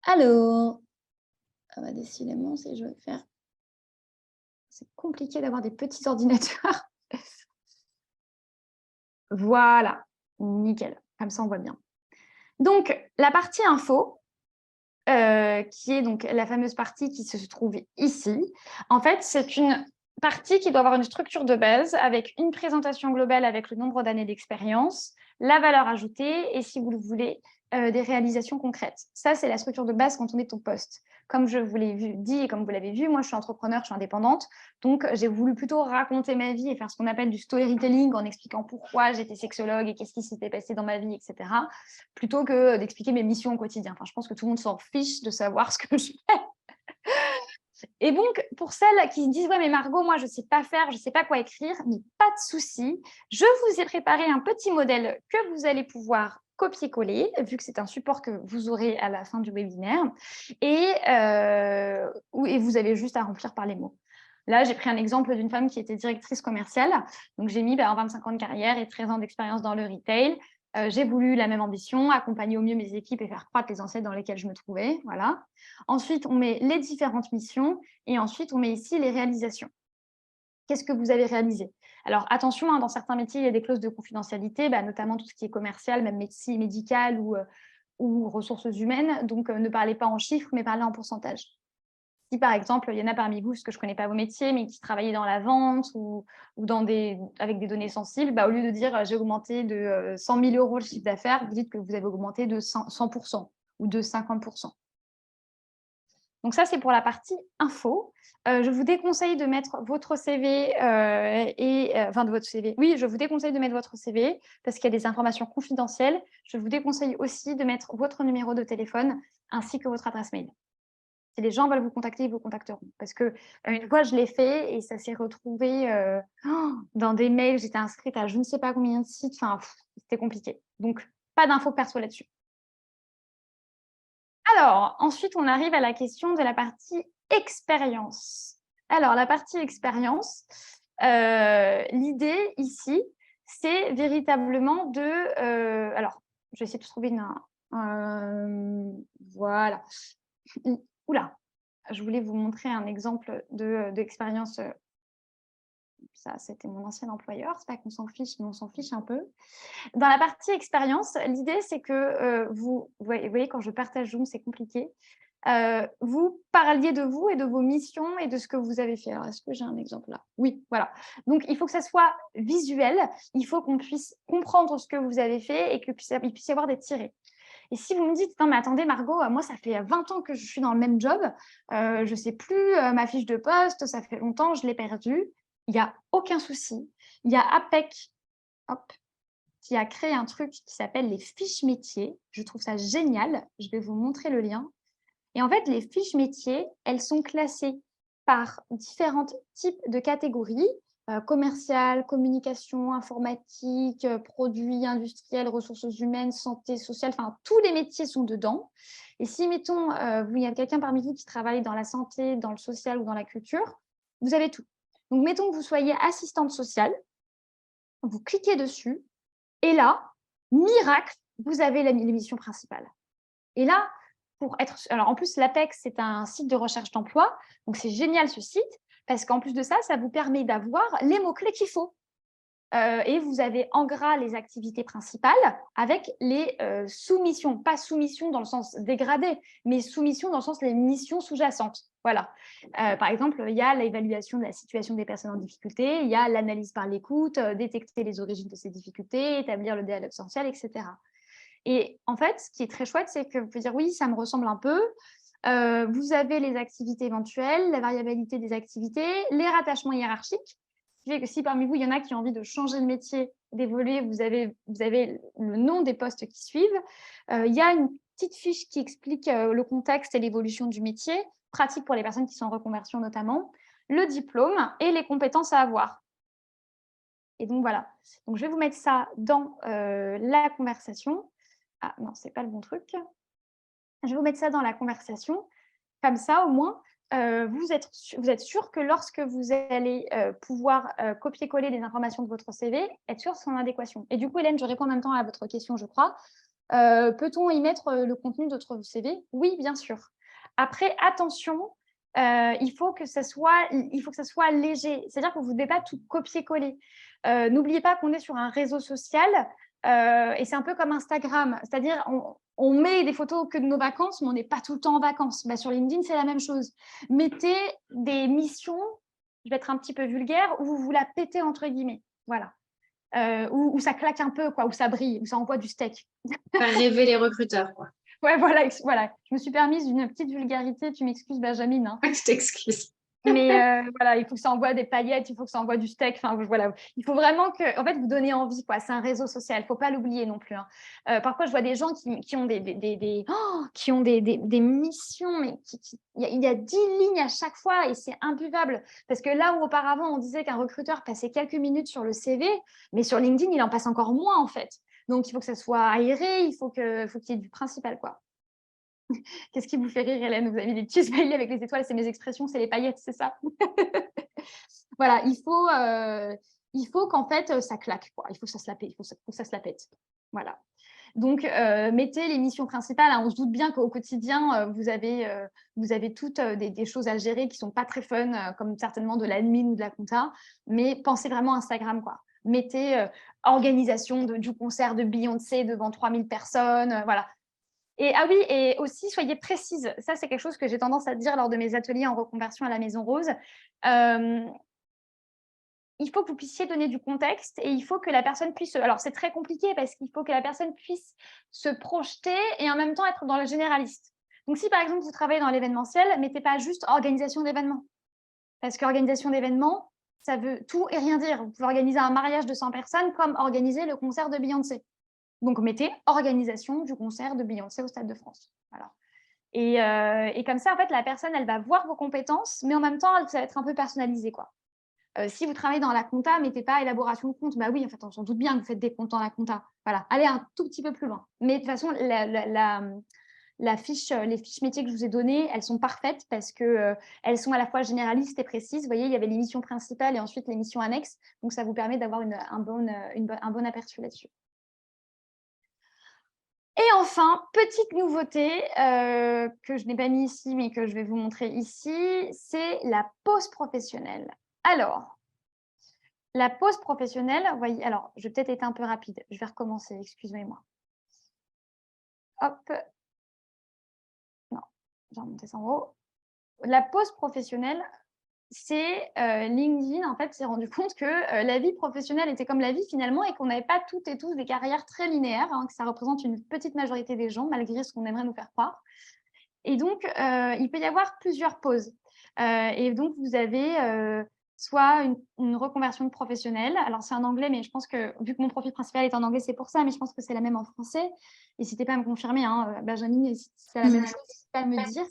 Alors, ah bah, décidément, si je veux faire... C'est compliqué d'avoir des petits ordinateurs. Voilà, nickel. Comme ça, on voit bien. Donc, la partie info, qui est donc la fameuse partie qui se trouve ici, en fait, c'est une partie qui doit avoir une structure de base avec une présentation globale avec le nombre d'années d'expérience, la valeur ajoutée et, si vous le voulez, des réalisations concrètes. Ça, c'est la structure de base quand on est au poste. Comme je vous l'ai dit et comme vous l'avez vu, moi, je suis entrepreneur, je suis indépendante. Donc, j'ai voulu plutôt raconter ma vie et faire ce qu'on appelle du storytelling en expliquant pourquoi j'étais sexologue et qu'est-ce qui s'était passé dans ma vie, etc., plutôt que d'expliquer mes missions au quotidien. Enfin, je pense que tout le monde s'en fiche de savoir ce que je fais. Et donc, pour celles qui se disent « Ouais, mais Margot, moi, je ne sais pas faire, je ne sais pas quoi écrire », mais pas de souci. Je vous ai préparé un petit modèle que vous allez pouvoir copier-coller, vu que c'est un support que vous aurez à la fin du webinaire, et vous avez juste à remplir par les mots. Là, j'ai pris un exemple d'une femme qui était directrice commerciale. Donc, j'ai mis 25 ans de carrière et 13 ans d'expérience dans le retail. J'ai voulu la même ambition, accompagner au mieux mes équipes et faire croître les enseignes dans lesquelles je me trouvais. Voilà. Ensuite, on met les différentes missions et ensuite, on met ici les réalisations. Qu'est-ce que vous avez réalisé? Alors, attention, dans certains métiers, il y a des clauses de confidentialité, notamment tout ce qui est commercial, même médecine, médical ou ressources humaines. Donc, ne parlez pas en chiffres, mais parlez en pourcentage. Si, par exemple, il y en a parmi vous, parce que je ne connais pas vos métiers, mais qui travaillent dans la vente ou avec des données sensibles, au lieu de dire « j'ai augmenté de 100 000 € le chiffre d'affaires », vous dites que vous avez augmenté de 100% ou de 50%. Donc ça, c'est pour la partie info. Je vous déconseille de mettre votre CV de votre CV. Oui, je vous déconseille de mettre votre CV parce qu'il y a des informations confidentielles. Je vous déconseille aussi de mettre votre numéro de téléphone ainsi que votre adresse mail. Si les gens veulent vous contacter, ils vous contacteront. Parce que une fois, je l'ai fait et ça s'est retrouvé dans des mails. J'étais inscrite à je ne sais pas combien de sites. Enfin, c'était compliqué. Donc, pas d'infos perso là-dessus. Alors, ensuite, on arrive à la question de la partie expérience. Alors, la partie expérience, l'idée ici, c'est véritablement de... alors, je vais essayer de trouver voilà. Oula, je voulais vous montrer un exemple d'expérience. Ça, c'était mon ancien employeur. C'est pas qu'on s'en fiche, mais on s'en fiche un peu. Dans la partie expérience, l'idée, c'est que vous voyez, quand je partage Zoom, c'est compliqué. Vous parliez de vous et de vos missions et de ce que vous avez fait. Alors, est-ce que j'ai un exemple là? Oui, voilà. Donc, il faut que ça soit visuel. Il faut qu'on puisse comprendre ce que vous avez fait et qu'il puisse y avoir des tirés. Et si vous me dites, non, mais attendez, Margot, moi, ça fait 20 ans que je suis dans le même job, je ne sais plus ma fiche de poste, ça fait longtemps, je l'ai perdue. Il n'y a aucun souci. Il y a APEC, hop, qui a créé un truc qui s'appelle les fiches métiers. Je trouve ça génial. Je vais vous montrer le lien. Et en fait, les fiches métiers, elles sont classées par différents types de catégories, commerciales, communication, informatique, produits industriels, ressources humaines, santé sociale, enfin, tous les métiers sont dedans. Et si, mettons, il y a quelqu'un parmi vous qui travaille dans la santé, dans le social ou dans la culture, vous avez tout. Donc, mettons que vous soyez assistante sociale, vous cliquez dessus, et là, miracle, vous avez l'émission principale. Et là, alors en plus, l'APEC, c'est un site de recherche d'emploi. Donc, c'est génial ce site parce qu'en plus de ça, ça vous permet d'avoir les mots-clés qu'il faut. Et vous avez en gras les activités principales avec les soumissions. Pas soumissions dans le sens dégradé, mais soumissions dans le sens les missions sous-jacentes. Voilà. Par exemple, il y a l'évaluation de la situation des personnes en difficulté, il y a l'analyse par l'écoute, détecter les origines de ces difficultés, établir le dialogue social, etc. Et en fait, ce qui est très chouette, c'est que vous pouvez dire oui, ça me ressemble un peu. Vous avez les activités éventuelles, la variabilité des activités, les rattachements hiérarchiques, ce qui fait que si parmi vous, il y en a qui ont envie de changer de métier, d'évoluer, vous avez le nom des postes qui suivent. Il y a une petite fiche qui explique le contexte et l'évolution du métier, pratique pour les personnes qui sont en reconversion notamment, le diplôme et les compétences à avoir. Et donc, voilà. Donc, je vais vous mettre ça dans la conversation. Ah non, ce n'est pas le bon truc. Je vais vous mettre ça dans la conversation. Comme ça, au moins, vous êtes sûr que lorsque vous allez pouvoir copier-coller les informations de votre CV, être sûr de son adéquation. Et du coup, Hélène, je réponds en même temps à votre question, je crois. Peut-on y mettre le contenu de votre CV? Oui, bien sûr. Après, attention, il faut que ça soit léger. C'est-à-dire que vous ne devez pas tout copier-coller. N'oubliez pas qu'on est sur un réseau social et c'est un peu comme Instagram. C'est-à-dire, on met des photos que de nos vacances, mais on n'est pas tout le temps en vacances. Bah, sur LinkedIn, c'est la même chose. Mettez des missions, je vais être un petit peu vulgaire, où vous la pétez entre guillemets. Voilà. Où ça claque un peu, quoi, où ça brille, où ça envoie du steak. Faire rêver les recruteurs, quoi. Ouais, voilà. Je me suis permise une petite vulgarité. Tu m'excuses, Benjamin. Hein. Je t'excuse. Mais voilà, il faut que ça envoie des paillettes, il faut que ça envoie du steak. Enfin, voilà. Il faut vraiment que, en fait, vous donnez envie, quoi. C'est un réseau social. Il ne faut pas l'oublier non plus. Hein. Parfois, je vois des gens qui ont qui ont des missions, mais il y a 10 lignes à chaque fois et c'est imbuvable. Parce que là où auparavant, on disait qu'un recruteur passait quelques minutes sur le CV, mais sur LinkedIn, il en passe encore moins, en fait. Donc, il faut que ça soit aéré, il faut qu'il y ait du principal, quoi. Qu'est-ce qui vous fait rire, Hélène? Vous avez des petits smileys avec les étoiles, c'est mes expressions, c'est les paillettes, c'est ça? Voilà, il faut qu'en fait, ça claque, quoi. Il faut que ça se la pète, Voilà. Donc, mettez les missions principales. Hein. On se doute bien qu'au quotidien, vous avez toutes des choses à gérer qui ne sont pas très fun, comme certainement de l'admin ou de la compta, mais pensez vraiment à Instagram, quoi. Mettez organisation du concert de Beyoncé devant 3000 personnes, voilà. Et ah oui, et aussi, soyez précise. Ça, c'est quelque chose que j'ai tendance à dire lors de mes ateliers en reconversion à la Maison Rose. Il faut que vous puissiez donner du contexte et il faut que la personne puisse... Alors, c'est très compliqué parce qu'il faut que la personne puisse se projeter et en même temps être dans le généraliste. Donc, si par exemple, vous travaillez dans l'événementiel, mettez pas juste organisation d'événements. Parce qu'organisation d'événements, ça veut tout et rien dire. Vous pouvez organiser un mariage de 100 personnes comme organiser le concert de Beyoncé. Donc, mettez organisation du concert de Beyoncé au Stade de France. Voilà. Et comme ça, en fait, la personne, elle va voir vos compétences, mais en même temps, ça va être un peu personnalisé, quoi. Si vous travaillez dans la compta, mettez pas élaboration de compte. Bah oui, en fait, on s'en doute bien que vous faites des comptes dans la compta. Voilà, allez un tout petit peu plus loin. Mais de toute façon, les fiches métiers que je vous ai données, elles sont parfaites parce que elles sont à la fois généralistes et précises. Vous voyez, il y avait les missions principales et ensuite les missions annexes. Donc, ça vous permet d'avoir un bon aperçu là-dessus. Et enfin, petite nouveauté que je n'ai pas mis ici, mais que je vais vous montrer ici, c'est la pause professionnelle. Alors, la pause professionnelle, vous voyez, alors, je vais peut-être être un peu rapide. Je vais recommencer, excusez-moi. Hop. Non, j'ai remonté ça en haut. La pause professionnelle, c'est LinkedIn, en fait, s'est rendu compte que la vie professionnelle était comme la vie finalement et qu'on n'avait pas toutes et tous des carrières très linéaires, hein, que ça représente une petite majorité des gens, malgré ce qu'on aimerait nous faire croire. Et donc, il peut y avoir plusieurs pauses. Et donc, vous avez soit une reconversion professionnelle. Alors, c'est en anglais, mais je pense que, vu que mon profil principal est en anglais, c'est pour ça, mais je pense que c'est la même en français. N'hésitez pas à me confirmer, hein, Benjamin, si c'est la même chose, n'hésitez pas à me dire.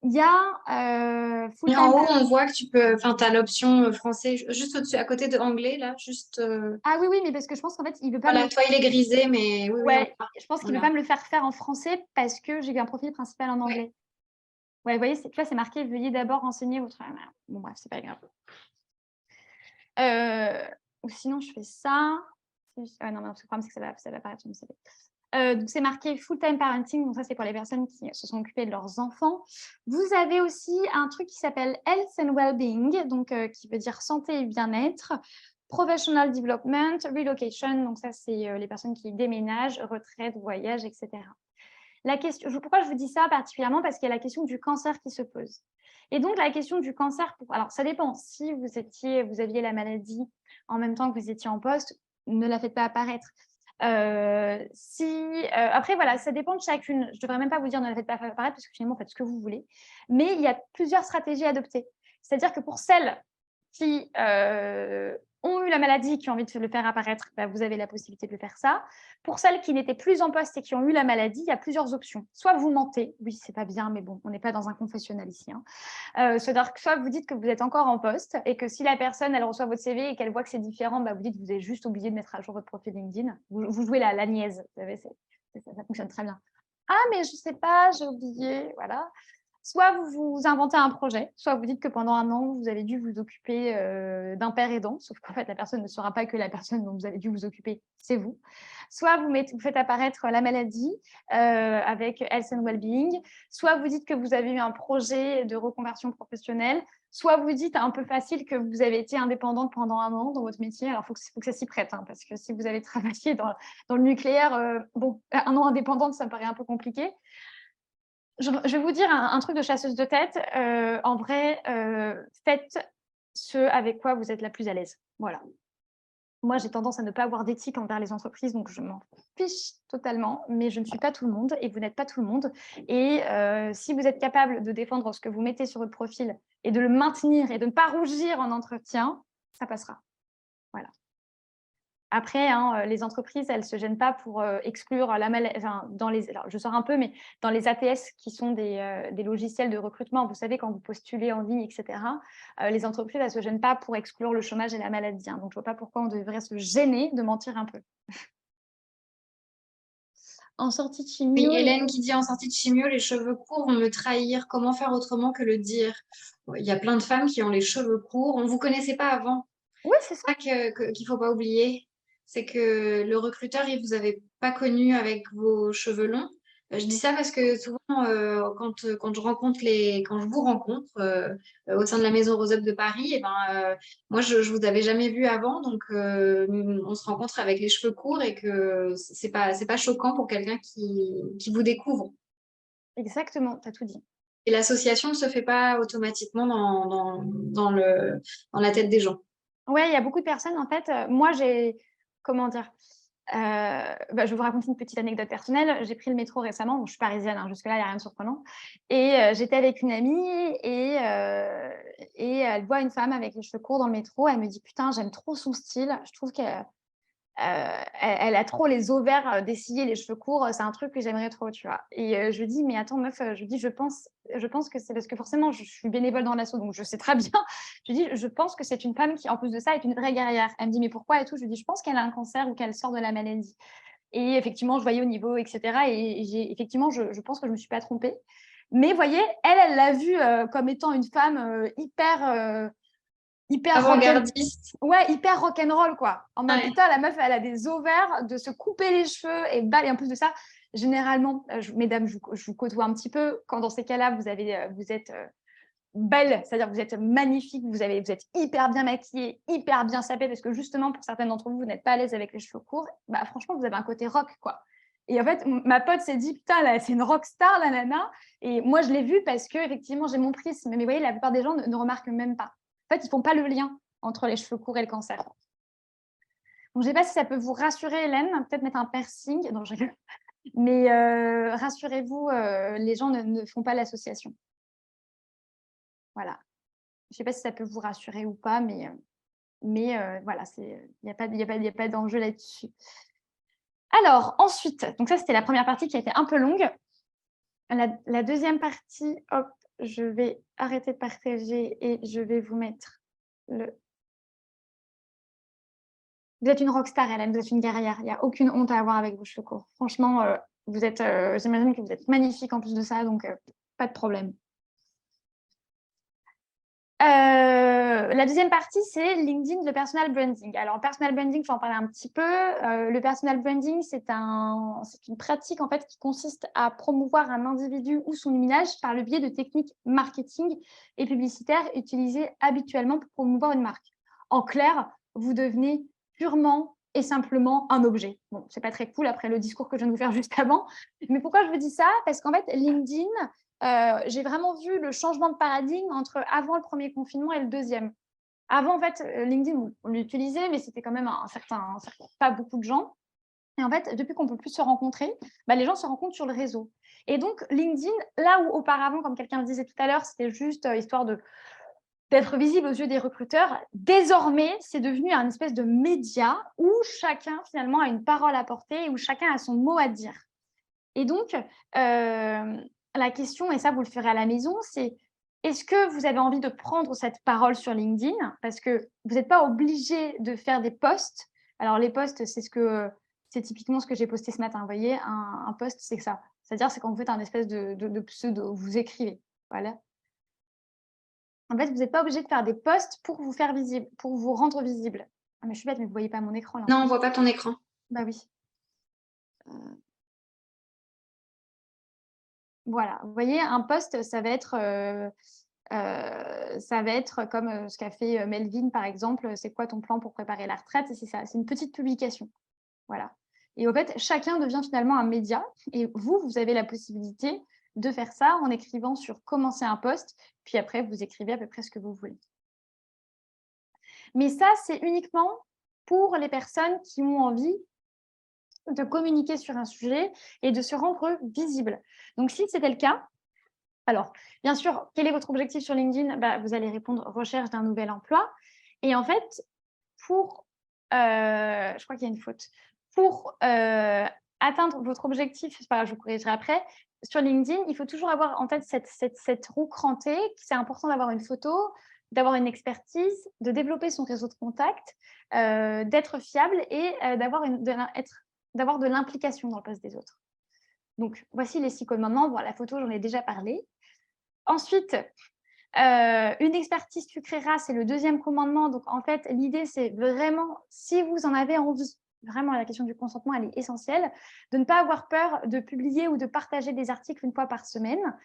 Il y a Et en full-time. haut, on voit que tu peux, enfin, tu as l'option français juste au-dessus, à côté de anglais, là, juste. Ah oui, oui, mais parce que je pense qu'en fait, il ne veut pas Voilà, toi, il est grisé, mais oui, oui, Ouais, je pense qu'il ne veut voilà. pas me le faire faire en français parce que j'ai un profil principal en Ouais. anglais. Ouais, vous voyez, tu vois, c'est marqué « Veuillez d'abord renseigner votre… » Bon, bref, c'est pas grave. Ou sinon, je fais ça. Ah non, mais le problème, c'est que ça va apparaître sur mon CV. Donc, c'est marqué full-time parenting. Donc, ça, c'est pour les personnes qui se sont occupées de leurs enfants. Vous avez aussi un truc qui s'appelle Health and Wellbeing, donc qui veut dire santé et bien-être. Professional Development, Relocation. Donc, ça, c'est les personnes qui déménagent, retraite, voyage, etc. La question, pourquoi je vous dis ça particulièrement? Parce qu'il y a la question du cancer qui se pose. Et donc, la question du cancer, alors ça dépend. Si vous aviez la maladie en même temps que vous étiez en poste, ne la faites pas apparaître. Après, voilà, ça dépend de chacune. Je ne devrais même pas vous dire ne la faites pas apparaître parce que finalement, faites ce que vous voulez. Mais il y a plusieurs stratégies à adopter. C'est-à-dire que pour celles qui ont eu la maladie, qui ont envie de le faire apparaître, bah, vous avez la possibilité de le faire ça. Pour celles qui n'étaient plus en poste et qui ont eu la maladie, il y a plusieurs options. Soit vous mentez, oui, c'est pas bien, mais bon, on n'est pas dans un confessionnal ici. Hein. Soit vous dites que vous êtes encore en poste et que si la personne, elle reçoit votre CV et qu'elle voit que c'est différent, bah, vous dites que vous avez juste oublié de mettre à jour votre profil LinkedIn. Vous jouez la niaise, vous savez, ça fonctionne très bien. Ah, mais je sais pas, j'ai oublié, voilà. Soit vous inventez un projet, soit vous dites que pendant un an, vous avez dû vous occuper d'un père aidant, sauf qu'en fait, la personne ne saura pas que la personne dont vous avez dû vous occuper, c'est vous. Soit vous faites apparaître la maladie avec Health and Wellbeing, soit vous dites que vous avez eu un projet de reconversion professionnelle, soit vous dites un peu facile que vous avez été indépendante pendant un an dans votre métier. Alors, il faut que ça s'y prête, hein, parce que si vous avez travaillé dans le nucléaire, bon, un an indépendante, ça me paraît un peu compliqué. Je vais vous dire un truc de chasseuse de tête. En vrai, faites ce avec quoi vous êtes la plus à l'aise. Voilà. Moi, j'ai tendance à ne pas avoir d'éthique envers les entreprises, donc je m'en fiche totalement, mais je ne suis pas tout le monde et vous n'êtes pas tout le monde. Et si vous êtes capable de défendre ce que vous mettez sur votre profil et de le maintenir et de ne pas rougir en entretien, ça passera. Voilà. Après, hein, les entreprises, elles ne se gênent pas pour exclure la maladie. Enfin, alors, je sors un peu, mais dans les ATS qui sont des logiciels de recrutement, vous savez, quand vous postulez en ligne, etc., les entreprises, elles ne se gênent pas pour exclure le chômage et la maladie. Hein. Donc, je ne vois pas pourquoi on devrait se gêner de mentir un peu. En sortie de chimio… Oui, Hélène qui dit en sortie de chimio, les cheveux courts vont me trahir. Comment faire autrement que le dire? Il y a plein de femmes qui ont les cheveux courts. On ne vous connaissait pas avant. Oui, c'est ça. Ça qu'il ne faut pas oublier, c'est que le recruteur, il ne vous avait pas connu avec vos cheveux longs. Je dis ça parce que souvent, quand je vous rencontre au sein de la maison Rose Up de Paris, et ben, moi, je ne vous avais jamais vu avant, donc on se rencontre avec les cheveux courts et que c'est pas choquant pour quelqu'un qui vous découvre. Exactement, tu as tout dit. Et l'association ne se fait pas automatiquement dans la tête des gens. Oui, il y a beaucoup de personnes, en fait. Moi, comment dire, je vais vous raconter une petite anecdote personnelle. J'ai pris le métro récemment, donc je suis parisienne, hein, jusque-là, il n'y a rien de surprenant. Et j'étais avec une amie et elle voit une femme avec les cheveux courts dans le métro. Elle me dit, putain, j'aime trop son style. Je trouve qu'elle elle a trop les ovaires dessillés, les cheveux courts. C'est un truc que j'aimerais trop, tu vois. Et je dis, mais attends, meuf, je pense que c'est parce que forcément, je suis bénévole dans l'asso, donc je sais très bien. Je dis, je pense que c'est une femme qui, en plus de ça, est une vraie guerrière. Elle me dit, mais pourquoi et tout. Je dis, je pense qu'elle a un cancer ou qu'elle sort de la maladie. Et effectivement, je voyais au niveau, etc. Et effectivement, je pense que je ne me suis pas trompée. Mais vous voyez, elle l'a vue comme étant une femme hyper Avant-gardiste. ouais, hyper rock'n'roll, quoi. En mode, Ouais. putain, la meuf, elle a des ovaires de se couper les cheveux et balle. Et en plus de ça, généralement, mesdames, je vous côtoie un petit peu. Quand dans ces cas-là, vous êtes belle, c'est-à-dire que vous êtes magnifique, vous êtes hyper bien maquillée, hyper bien sapée, parce que justement, pour certaines d'entre vous, vous n'êtes pas à l'aise avec les cheveux courts. Bah, franchement, vous avez un côté rock, quoi. Et en fait, ma pote s'est dit, putain, là, c'est une rockstar, la nana. Et moi, je l'ai vue parce que effectivement, j'ai mon prisme. Mais vous voyez, la plupart des gens ne remarquent même pas. En fait, ils ne font pas le lien entre les cheveux courts et le cancer. Donc, je ne sais pas si ça peut vous rassurer, Hélène, peut-être mettre un piercing. Non, je rigole. Mais rassurez-vous, les gens ne font pas l'association. Voilà. Je ne sais pas si ça peut vous rassurer ou pas, mais voilà, il n'y a pas d'enjeu là-dessus. Alors, ensuite, donc ça, c'était la première partie qui a été un peu longue. La deuxième partie, hop, je vais arrêter de partager et je vais vous mettre le... Vous êtes une rockstar, Hélène, vous êtes une guerrière. Il n'y a aucune honte à avoir avec vos cheveux courts. Franchement, j'imagine que vous êtes magnifique en plus de ça, donc pas de problème. La deuxième partie, c'est LinkedIn, le personal branding. Alors, personal branding, je vais en parler un petit peu. Le personal branding, c'est une pratique en fait qui consiste à promouvoir un individu ou son image par le biais de techniques marketing et publicitaires utilisées habituellement pour promouvoir une marque. En clair, vous devenez purement et simplement un objet. Bon, c'est pas très cool après le discours que je viens de vous faire juste avant. Mais pourquoi je vous dis ça? Parce qu'en fait, LinkedIn, j'ai vraiment vu le changement de paradigme entre avant le premier confinement et le deuxième. Avant, en fait, LinkedIn, on l'utilisait, mais c'était quand même pas beaucoup de gens. Et en fait, depuis qu'on ne peut plus se rencontrer, bah, les gens se rencontrent sur le réseau. Et donc, LinkedIn, là où auparavant, comme quelqu'un le disait tout à l'heure, c'était juste histoire d'être visible aux yeux des recruteurs, désormais, c'est devenu un espèce de média où chacun, finalement, a une parole à porter et où chacun a son mot à dire. Et donc, la question, et ça, vous le ferez à la maison, c'est est-ce que vous avez envie de prendre cette parole sur LinkedIn? Parce que vous n'êtes pas obligé de faire des posts. Alors, les posts, c'est typiquement ce que j'ai posté ce matin. Vous voyez, un post, c'est ça. C'est-à-dire, c'est quand vous faites un espèce de pseudo, vous écrivez. Voilà. En fait, vous n'êtes pas obligé de faire des posts pour vous faire visible, pour vous rendre visible. Ah, mais je suis bête, mais vous ne voyez pas mon écran là. Non, on ne voit pas ton écran. Bah oui. Voilà, vous voyez, un post, ça va être comme ce qu'a fait Melvin, par exemple. C'est quoi ton plan pour préparer la retraite? C'est ça, c'est une petite publication. Voilà. Et en fait, chacun devient finalement un média. Et vous avez la possibilité de faire ça en écrivant sur commencer un post. Puis après, vous écrivez à peu près ce que vous voulez. Mais ça, c'est uniquement pour les personnes qui ont envie de communiquer sur un sujet et de se rendre visible. Donc, si c'était le cas, alors, bien sûr, quel est votre objectif sur LinkedIn? Bah, vous allez répondre recherche d'un nouvel emploi. Et en fait, je crois qu'il y a une faute. Pour atteindre votre objectif, c'est pas grave, je vous corrigerai après, sur LinkedIn, il faut toujours avoir en tête cette roue crantée. C'est important d'avoir une photo, d'avoir une expertise, de développer son réseau de contacts, d'être fiable et d'avoir de l'implication dans le poste des autres. Donc, voici les 6 commandements. Bon, la photo, j'en ai déjà parlé. Ensuite, une expertise tu créeras, c'est le deuxième commandement. Donc, en fait, l'idée, c'est vraiment, si vous en avez envie, vraiment, la question du consentement, elle est essentielle, de ne pas avoir peur de publier ou de partager des articles une fois par semaine.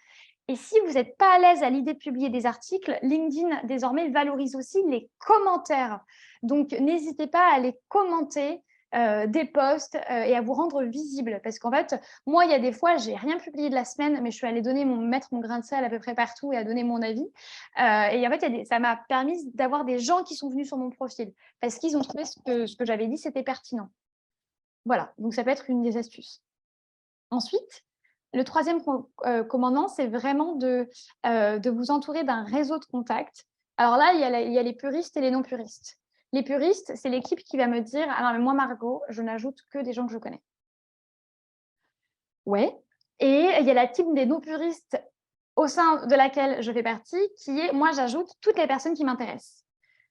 Et si vous n'êtes pas à l'aise à l'idée de publier des articles, LinkedIn, désormais, valorise aussi les commentaires. Donc, n'hésitez pas à les commenter des posts et à vous rendre visible. Parce qu'en fait, moi, il y a des fois, je n'ai rien publié de la semaine, mais je suis allée mettre mon grain de sel à peu près partout et à donner mon avis. Et en fait, ça m'a permis d'avoir des gens qui sont venus sur mon profil parce qu'ils ont trouvé ce que j'avais dit, c'était pertinent. Voilà, donc ça peut être une des astuces. Ensuite, le troisième commandement, c'est vraiment de vous entourer d'un réseau de contacts. Alors là, il y a les puristes et les non-puristes. Les puristes, c'est l'équipe qui va me dire « Ah non, mais moi, Margot, je n'ajoute que des gens que je connais. » Ouais. Et il y a la team des non-puristes au sein de laquelle je fais partie, qui est « Moi, j'ajoute toutes les personnes qui m'intéressent. »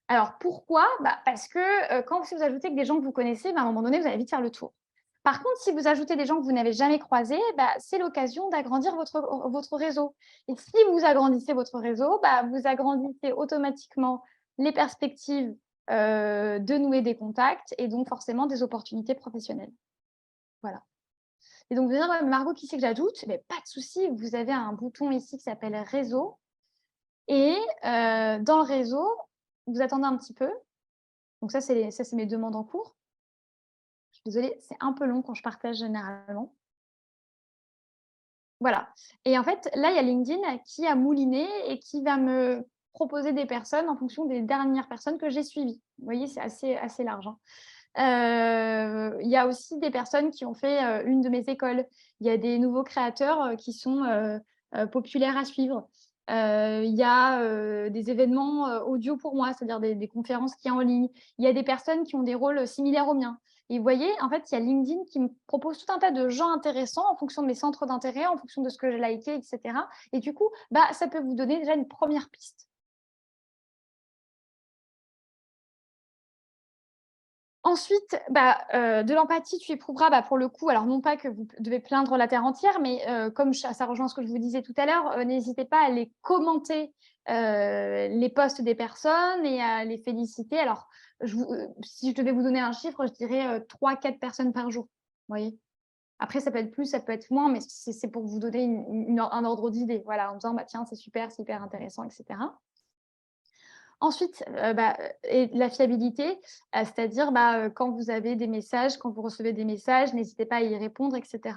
Alors, pourquoi? Parce que quand vous ajoutez que des gens que vous connaissez, à un moment donné, vous allez vite faire le tour. Par contre, si vous ajoutez des gens que vous n'avez jamais croisés, c'est l'occasion d'agrandir votre réseau. Et si vous agrandissez votre réseau, vous agrandissez automatiquement les perspectives de nouer des contacts et donc forcément des opportunités professionnelles. Voilà. Et donc, vous allez dire, ouais, Margot, qui c'est que j'ajoute? Mais pas de souci, vous avez un bouton ici qui s'appelle réseau. Et dans le réseau, vous attendez un petit peu. Donc ça, c'est mes demandes en cours. Je suis désolée, c'est un peu long quand je partage généralement. Voilà. Et en fait, là, il y a LinkedIn qui a mouliné et qui va me proposer des personnes en fonction des dernières personnes que j'ai suivies. Vous voyez, c'est assez large, hein. Il y a aussi des personnes qui ont fait une de mes écoles. Il y a des nouveaux créateurs qui sont populaires à suivre. Il y a des événements audio pour moi, c'est-à-dire des conférences qui sont en ligne. Il y a des personnes qui ont des rôles similaires aux miens. Et vous voyez, en fait, il y a LinkedIn qui me propose tout un tas de gens intéressants en fonction de mes centres d'intérêt, en fonction de ce que j'ai liké, etc. Et du coup, ça peut vous donner déjà une première piste. Ensuite, de l'empathie, tu éprouveras, pour le coup, alors non pas que vous devez plaindre la terre entière, mais comme ça rejoint ce que je vous disais tout à l'heure, n'hésitez pas à aller commenter les posts des personnes et à les féliciter. Alors, si je devais vous donner un chiffre, je dirais 3-4 personnes par jour. Vous voyez. Après, ça peut être plus, ça peut être moins, mais c'est pour vous donner un ordre d'idée. Voilà, en disant, tiens, c'est super, c'est hyper intéressant, etc. Ensuite, et la fiabilité, c'est-à-dire, quand vous avez des messages, quand vous recevez des messages, n'hésitez pas à y répondre, etc.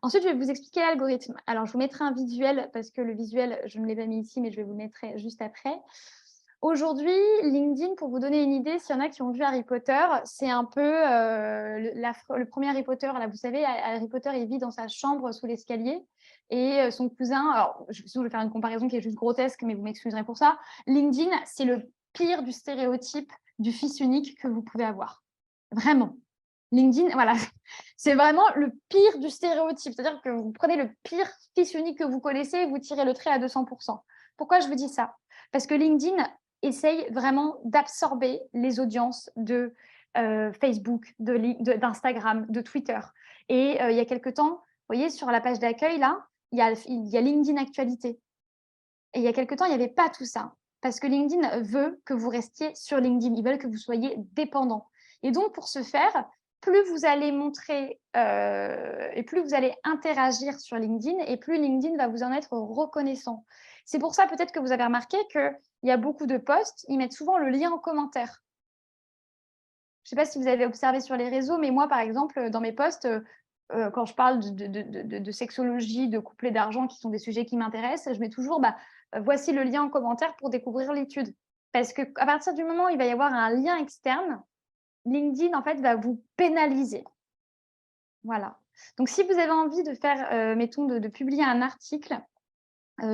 Ensuite, je vais vous expliquer l'algorithme. Alors, je vous mettrai un visuel parce que le visuel, je ne l'ai pas mis ici, mais je vais vous le mettre juste après. Aujourd'hui, LinkedIn, pour vous donner une idée, s'il y en a qui ont vu Harry Potter, c'est un peu le premier Harry Potter. Là, vous savez, Harry Potter, il vit dans sa chambre sous l'escalier et son cousin, alors je vais faire une comparaison qui est juste grotesque, mais vous m'excuserez pour ça. LinkedIn, c'est le pire du stéréotype du fils unique que vous pouvez avoir. Vraiment. LinkedIn, voilà, c'est vraiment le pire du stéréotype. C'est-à-dire que vous prenez le pire fils unique que vous connaissez et vous tirez le trait à 200%. Pourquoi je vous dis ça? Parce que LinkedIn essaye vraiment d'absorber les audiences de Facebook, d'Instagram, de Twitter. Et il y a quelque temps, vous voyez, sur la page d'accueil, là, il y a LinkedIn Actualité. Et il y a quelque temps, il n'y avait pas tout ça. Parce que LinkedIn veut que vous restiez sur LinkedIn. Ils veulent que vous soyez dépendant. Et donc, pour ce faire, plus vous allez montrer et plus vous allez interagir sur LinkedIn et plus LinkedIn va vous en être reconnaissant. C'est pour ça peut-être que vous avez remarqué qu'il y a beaucoup de posts, ils mettent souvent le lien en commentaire. Je ne sais pas si vous avez observé sur les réseaux, mais moi, par exemple, dans mes posts, quand je parle de sexologie, de couplet d'argent, qui sont des sujets qui m'intéressent, je mets toujours voici le lien en commentaire pour découvrir l'étude. Parce qu'à partir du moment où il va y avoir un lien externe, LinkedIn, en fait, va vous pénaliser. Voilà. Donc, si vous avez envie de faire, mettons, de publier un article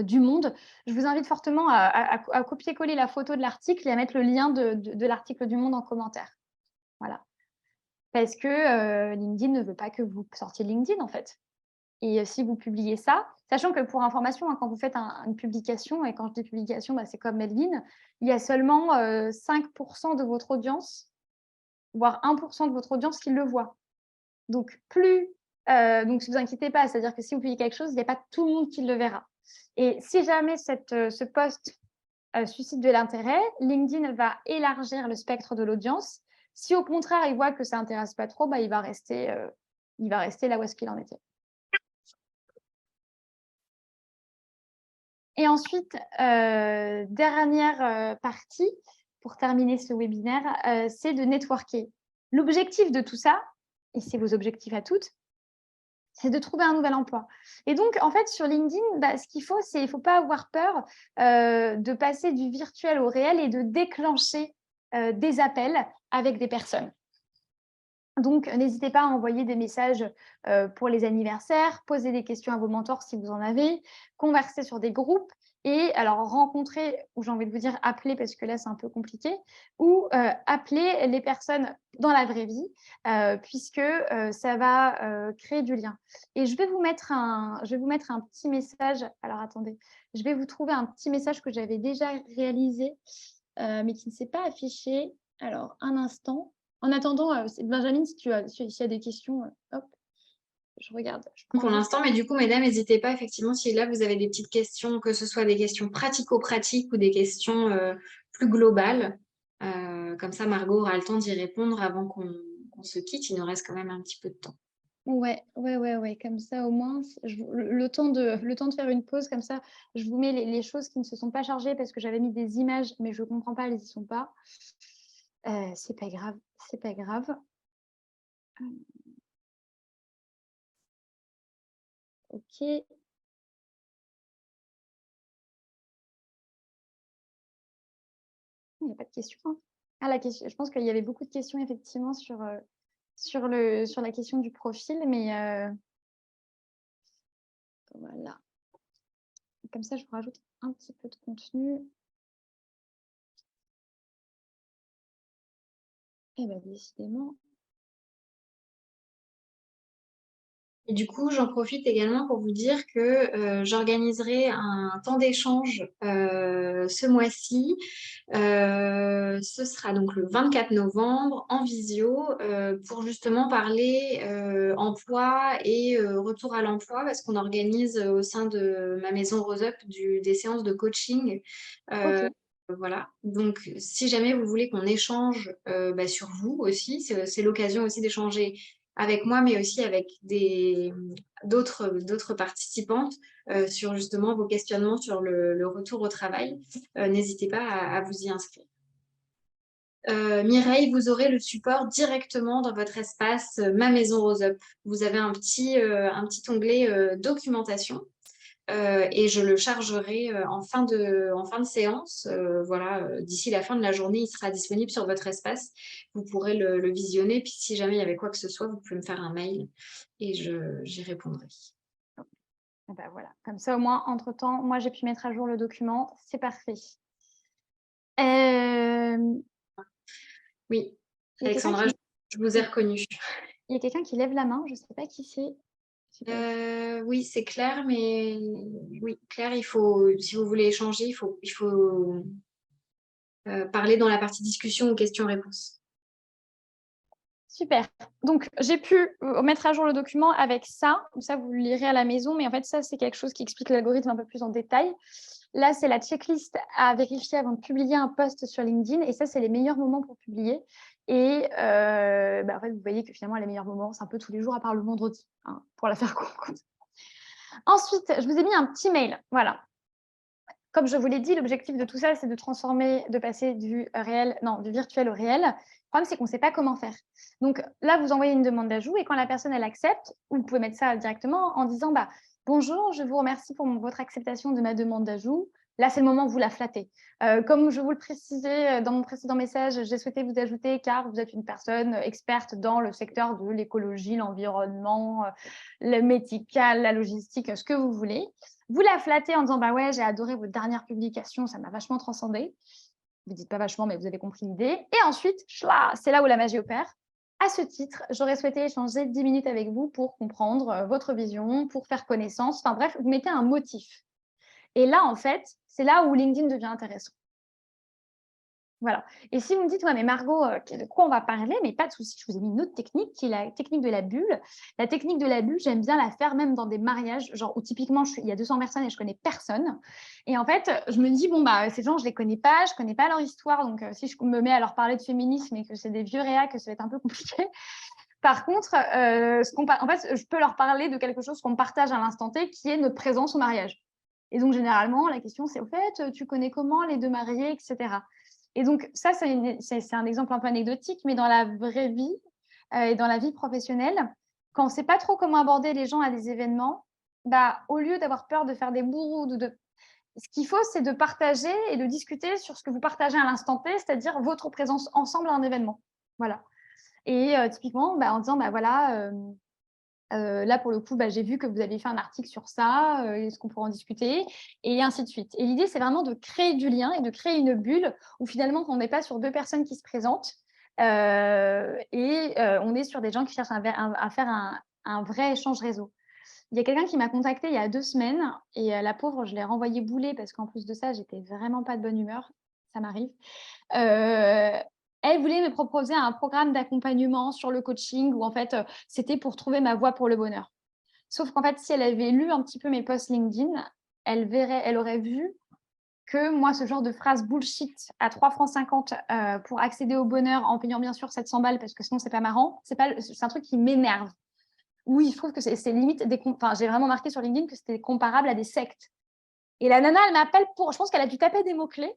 du Monde, je vous invite fortement à copier-coller la photo de l'article et à mettre le lien de l'article du Monde en commentaire. Voilà. Parce que LinkedIn ne veut pas que vous sortiez de LinkedIn, en fait. Et si vous publiez ça, sachant que pour information, quand vous faites une publication, et quand je dis publication, c'est comme Melvin, il y a seulement 5% de votre audience, voire 1% de votre audience qui le voit. Donc, ne vous inquiétez pas, c'est-à-dire que si vous publiez quelque chose, il n'y a pas tout le monde qui le verra. Et si jamais ce post suscite de l'intérêt, LinkedIn va élargir le spectre de l'audience. Si au contraire, il voit que ça n'intéresse pas trop, il va rester là où est-ce qu'il en était. Et ensuite, dernière partie, pour terminer ce webinaire, c'est de networker. L'objectif de tout ça, et c'est vos objectifs à toutes, c'est de trouver un nouvel emploi. Et donc, en fait, sur LinkedIn, ce qu'il faut, il ne faut pas avoir peur de passer du virtuel au réel et de déclencher des appels avec des personnes. Donc, n'hésitez pas à envoyer des messages pour les anniversaires, poser des questions à vos mentors si vous en avez, converser sur des groupes et alors rencontrer, ou j'ai envie de vous dire appeler parce que là c'est un peu compliqué, ou appeler les personnes dans la vraie vie puisque ça va créer du lien. Et je vais vous mettre un petit message. Alors attendez, je vais vous trouver un petit message que j'avais déjà réalisé mais qui ne s'est pas affiché. Alors un instant. En attendant, Benjamin, s'il y a des questions, hop, je regarde. Je prends Pour juste... l'instant, mais du coup, mesdames, n'hésitez pas, effectivement, si là, vous avez des petites questions, que ce soit des questions pratico-pratiques ou des questions plus globales. Comme ça, Margot aura le temps d'y répondre avant qu'on se quitte. Il nous reste quand même un petit peu de temps. Ouais. Comme ça, au moins, le temps de faire une pause, comme ça, je vous mets les choses qui ne se sont pas chargées parce que j'avais mis des images, mais je ne comprends pas, elles n'y sont pas. C'est pas grave, c'est pas grave. Ok. Il n'y a pas de questions, hein. Ah, la question, je pense qu'il y avait beaucoup de questions, effectivement, sur la question du profil, mais voilà. Comme ça, je vous rajoute un petit peu de contenu. Et bien, décidément. Et du coup, j'en profite également pour vous dire que j'organiserai un temps d'échange ce mois-ci. Ce sera donc le 24 novembre en visio pour justement parler emploi et retour à l'emploi parce qu'on organise au sein de ma maison Rose Up des séances de coaching. Ok. Voilà, donc si jamais vous voulez qu'on échange sur vous aussi, c'est l'occasion aussi d'échanger avec moi, mais aussi avec d'autres participantes sur justement vos questionnements sur le retour au travail. N'hésitez pas à vous y inscrire. Mireille, vous aurez le support directement dans votre espace Ma Maison Rose Up. Vous avez un petit onglet documentation. Et je le chargerai en fin de séance. Voilà, d'ici la fin de la journée, il sera disponible sur votre espace. Vous pourrez le visionner. Puis si jamais il y avait quoi que ce soit, vous pouvez me faire un mail et j'y répondrai. Et ben voilà. Comme ça, au moins, entre-temps, moi, j'ai pu mettre à jour le document. C'est parfait. Oui, Il y a quelqu'un Alexandra, je vous ai reconnue. il y a quelqu'un qui lève la main. Je ne sais pas qui c'est. Oui, c'est Claire, mais oui, Claire, si vous voulez échanger, il faut parler dans la partie discussion ou questions-réponses. Super. Donc, j'ai pu mettre à jour le document avec ça. Ça, vous le lirez à la maison. Mais en fait, ça, c'est quelque chose qui explique l'algorithme un peu plus en détail. Là, c'est la checklist à vérifier avant de publier un post sur LinkedIn. Et ça, c'est les meilleurs moments pour publier. Et en fait, vous voyez que finalement, les meilleurs moments, c'est un peu tous les jours, à part le vendredi, hein, pour la faire courte. Ensuite, je vous ai mis un petit mail. Voilà. Comme je vous l'ai dit, l'objectif de tout ça, c'est de passer du virtuel au réel. Le problème, c'est qu'on ne sait pas comment faire. Donc là, vous envoyez une demande d'ajout et quand la personne, elle accepte, vous pouvez mettre ça directement en disant bonjour, je vous remercie pour votre acceptation de ma demande d'ajout. Là, c'est le moment où vous la flattez. Comme je vous le précisais dans mon précédent message, j'ai souhaité vous ajouter car vous êtes une personne experte dans le secteur de l'écologie, l'environnement, le médical, la logistique, ce que vous voulez. Vous la flattez en disant ouais, j'ai adoré votre dernière publication, ça m'a vachement transcendé. Vous ne dites pas vachement, mais vous avez compris l'idée. Et ensuite, c'est là où la magie opère. À ce titre, j'aurais souhaité échanger 10 minutes avec vous pour comprendre votre vision, pour faire connaissance. Enfin bref, vous mettez un motif. Et là, en fait, c'est là où LinkedIn devient intéressant. Voilà. Et si vous me dites, ouais, mais Margot, de quoi on va parler? Mais pas de souci, je vous ai mis une autre technique qui est la technique de la bulle. La technique de la bulle, j'aime bien la faire même dans des mariages, genre où typiquement, il y a 200 personnes et je connais personne. Et en fait, je me dis, ces gens, je les connais pas, je connais pas leur histoire. Donc, si je me mets à leur parler de féminisme et que c'est des vieux réacs, ça va être un peu compliqué. Par contre, en fait, je peux leur parler de quelque chose qu'on partage à l'instant T, qui est notre présence au mariage. Et donc, généralement, la question, c'est, au fait, tu connais comment les deux mariés, etc. Et donc, ça, c'est un exemple un peu anecdotique, mais dans la vraie vie et dans la vie professionnelle, quand on ne sait pas trop comment aborder les gens à des événements, au lieu d'avoir peur de faire des bourreaux, ce qu'il faut, c'est de partager et de discuter sur ce que vous partagez à l'instant T, c'est-à-dire votre présence ensemble à un événement. Voilà. Et typiquement, en disant, voilà, là, pour le coup, j'ai vu que vous avez fait un article sur ça, est-ce qu'on pourrait en discuter? Et ainsi de suite. Et l'idée, c'est vraiment de créer du lien et de créer une bulle où finalement, on n'est pas sur deux personnes qui se présentent on est sur des gens qui cherchent à faire un vrai échange réseau. Il y a quelqu'un qui m'a contacté il y a 2 semaines et la pauvre, je l'ai renvoyée bouler parce qu'en plus de ça, j'étais vraiment pas de bonne humeur. Ça m'arrive. Elle voulait me proposer un programme d'accompagnement sur le coaching où en fait, c'était pour trouver ma voie pour le bonheur. Sauf qu'en fait, si elle avait lu un petit peu mes posts LinkedIn, elle aurait vu que moi, ce genre de phrase bullshit à 3,50 francs pour accéder au bonheur en payant bien sûr 700 balles parce que sinon, c'est pas marrant, c'est un truc qui m'énerve. Oui, je trouve que c'est limite enfin, j'ai vraiment marqué sur LinkedIn que c'était comparable à des sectes. Et la nana, elle m'appelle je pense qu'elle a dû taper des mots-clés.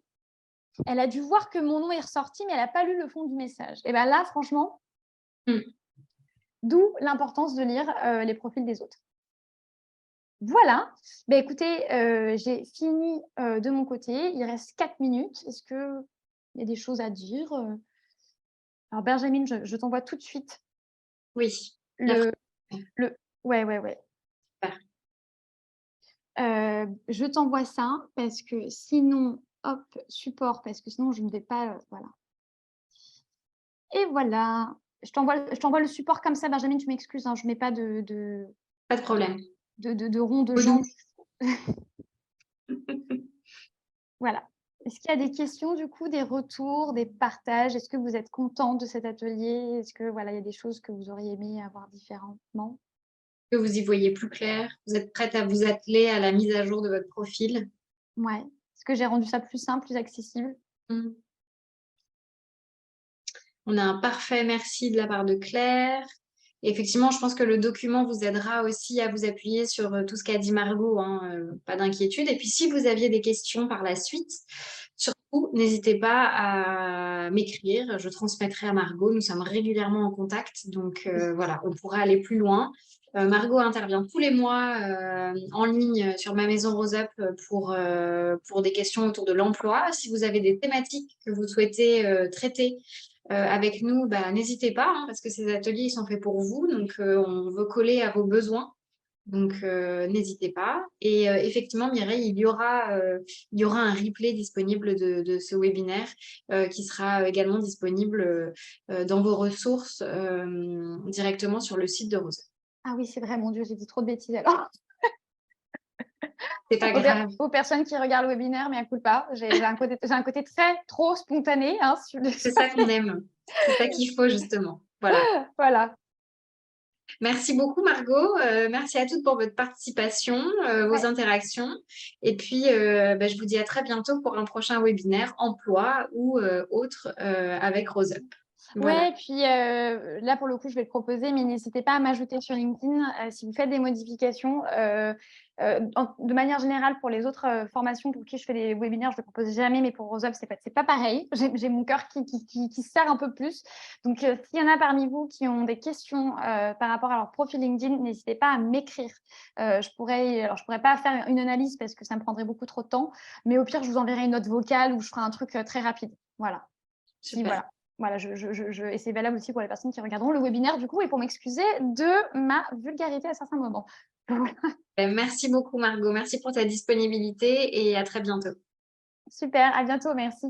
Elle a dû voir que mon nom est ressorti, mais elle n'a pas lu le fond du message. Et bien là, franchement, d'où l'importance de lire les profils des autres. Voilà. Ben, écoutez, j'ai fini de mon côté. Il reste 4 minutes. Est-ce qu'il y a des choses à dire Alors, Benjamin, je t'envoie tout de suite Oui. le... Ouais. Super. Je t'envoie ça parce que sinon, hop, support, parce que sinon, je ne vais pas... voilà. Et voilà. Je t'envoie le support comme ça, Benjamin, tu m'excuses, hein, je ne mets pas Pas de problème. de rond de Au jambes. doux. Voilà. Est-ce qu'il y a des questions, du coup, des retours, des partages? Est-ce que vous êtes content de cet atelier? Est-ce que voilà, il y a des choses que vous auriez aimé avoir différemment? Que vous y voyez plus clair? Vous êtes prête à vous atteler à la mise à jour de votre profil? Ouais. Est-ce que j'ai rendu ça plus simple, plus accessible? On a un parfait merci de la part de Claire. Et effectivement, je pense que le document vous aidera aussi à vous appuyer sur tout ce qu'a dit Margot, hein, pas d'inquiétude. Et puis, si vous aviez des questions par la suite, surtout, n'hésitez pas à m'écrire. Je transmettrai à Margot. Nous sommes régulièrement en contact. Donc, voilà, on pourra aller plus loin. Margot intervient tous les mois en ligne sur ma maison Rose Up pour des questions autour de l'emploi. Si vous avez des thématiques que vous souhaitez traiter avec nous, bah, n'hésitez pas, hein, parce que ces ateliers ils sont faits pour vous. Donc, on veut coller à vos besoins. Donc, n'hésitez pas. Et effectivement, Mireille, il y aura un replay disponible de ce webinaire qui sera également disponible dans vos ressources directement sur le site de Rose. Ah oui, c'est vrai, mon Dieu, j'ai dit trop de bêtises alors. C'est pas grave. Aux personnes qui regardent le webinaire, mais à coup pas. J'ai un côté trop spontané. Hein, c'est ça qu'on aime. C'est ça qu'il faut, justement. Voilà. Voilà. Merci beaucoup, Margot. Merci à toutes pour votre participation, vos interactions. Et puis, je vous dis à très bientôt pour un prochain webinaire emploi ou autre avec Rose Up. Voilà. Ouais, et puis là, pour le coup, je vais le proposer, mais n'hésitez pas à m'ajouter sur LinkedIn si vous faites des modifications. De manière générale, pour les autres formations pour qui je fais des webinaires, je ne le propose jamais, mais pour Rose Up, c'est pas pareil. J'ai mon cœur qui se serre un peu plus. Donc, s'il y en a parmi vous qui ont des questions par rapport à leur profil LinkedIn, n'hésitez pas à m'écrire. Je pourrais pas faire une analyse parce que ça me prendrait beaucoup trop de temps, mais au pire, je vous enverrai une note vocale ou je ferai un truc très rapide. Voilà. Super. Voilà, et c'est valable aussi pour les personnes qui regarderont le webinaire du coup et pour m'excuser de ma vulgarité à certains moments. Merci beaucoup, Margot. Merci pour ta disponibilité et à très bientôt. Super, à bientôt, merci.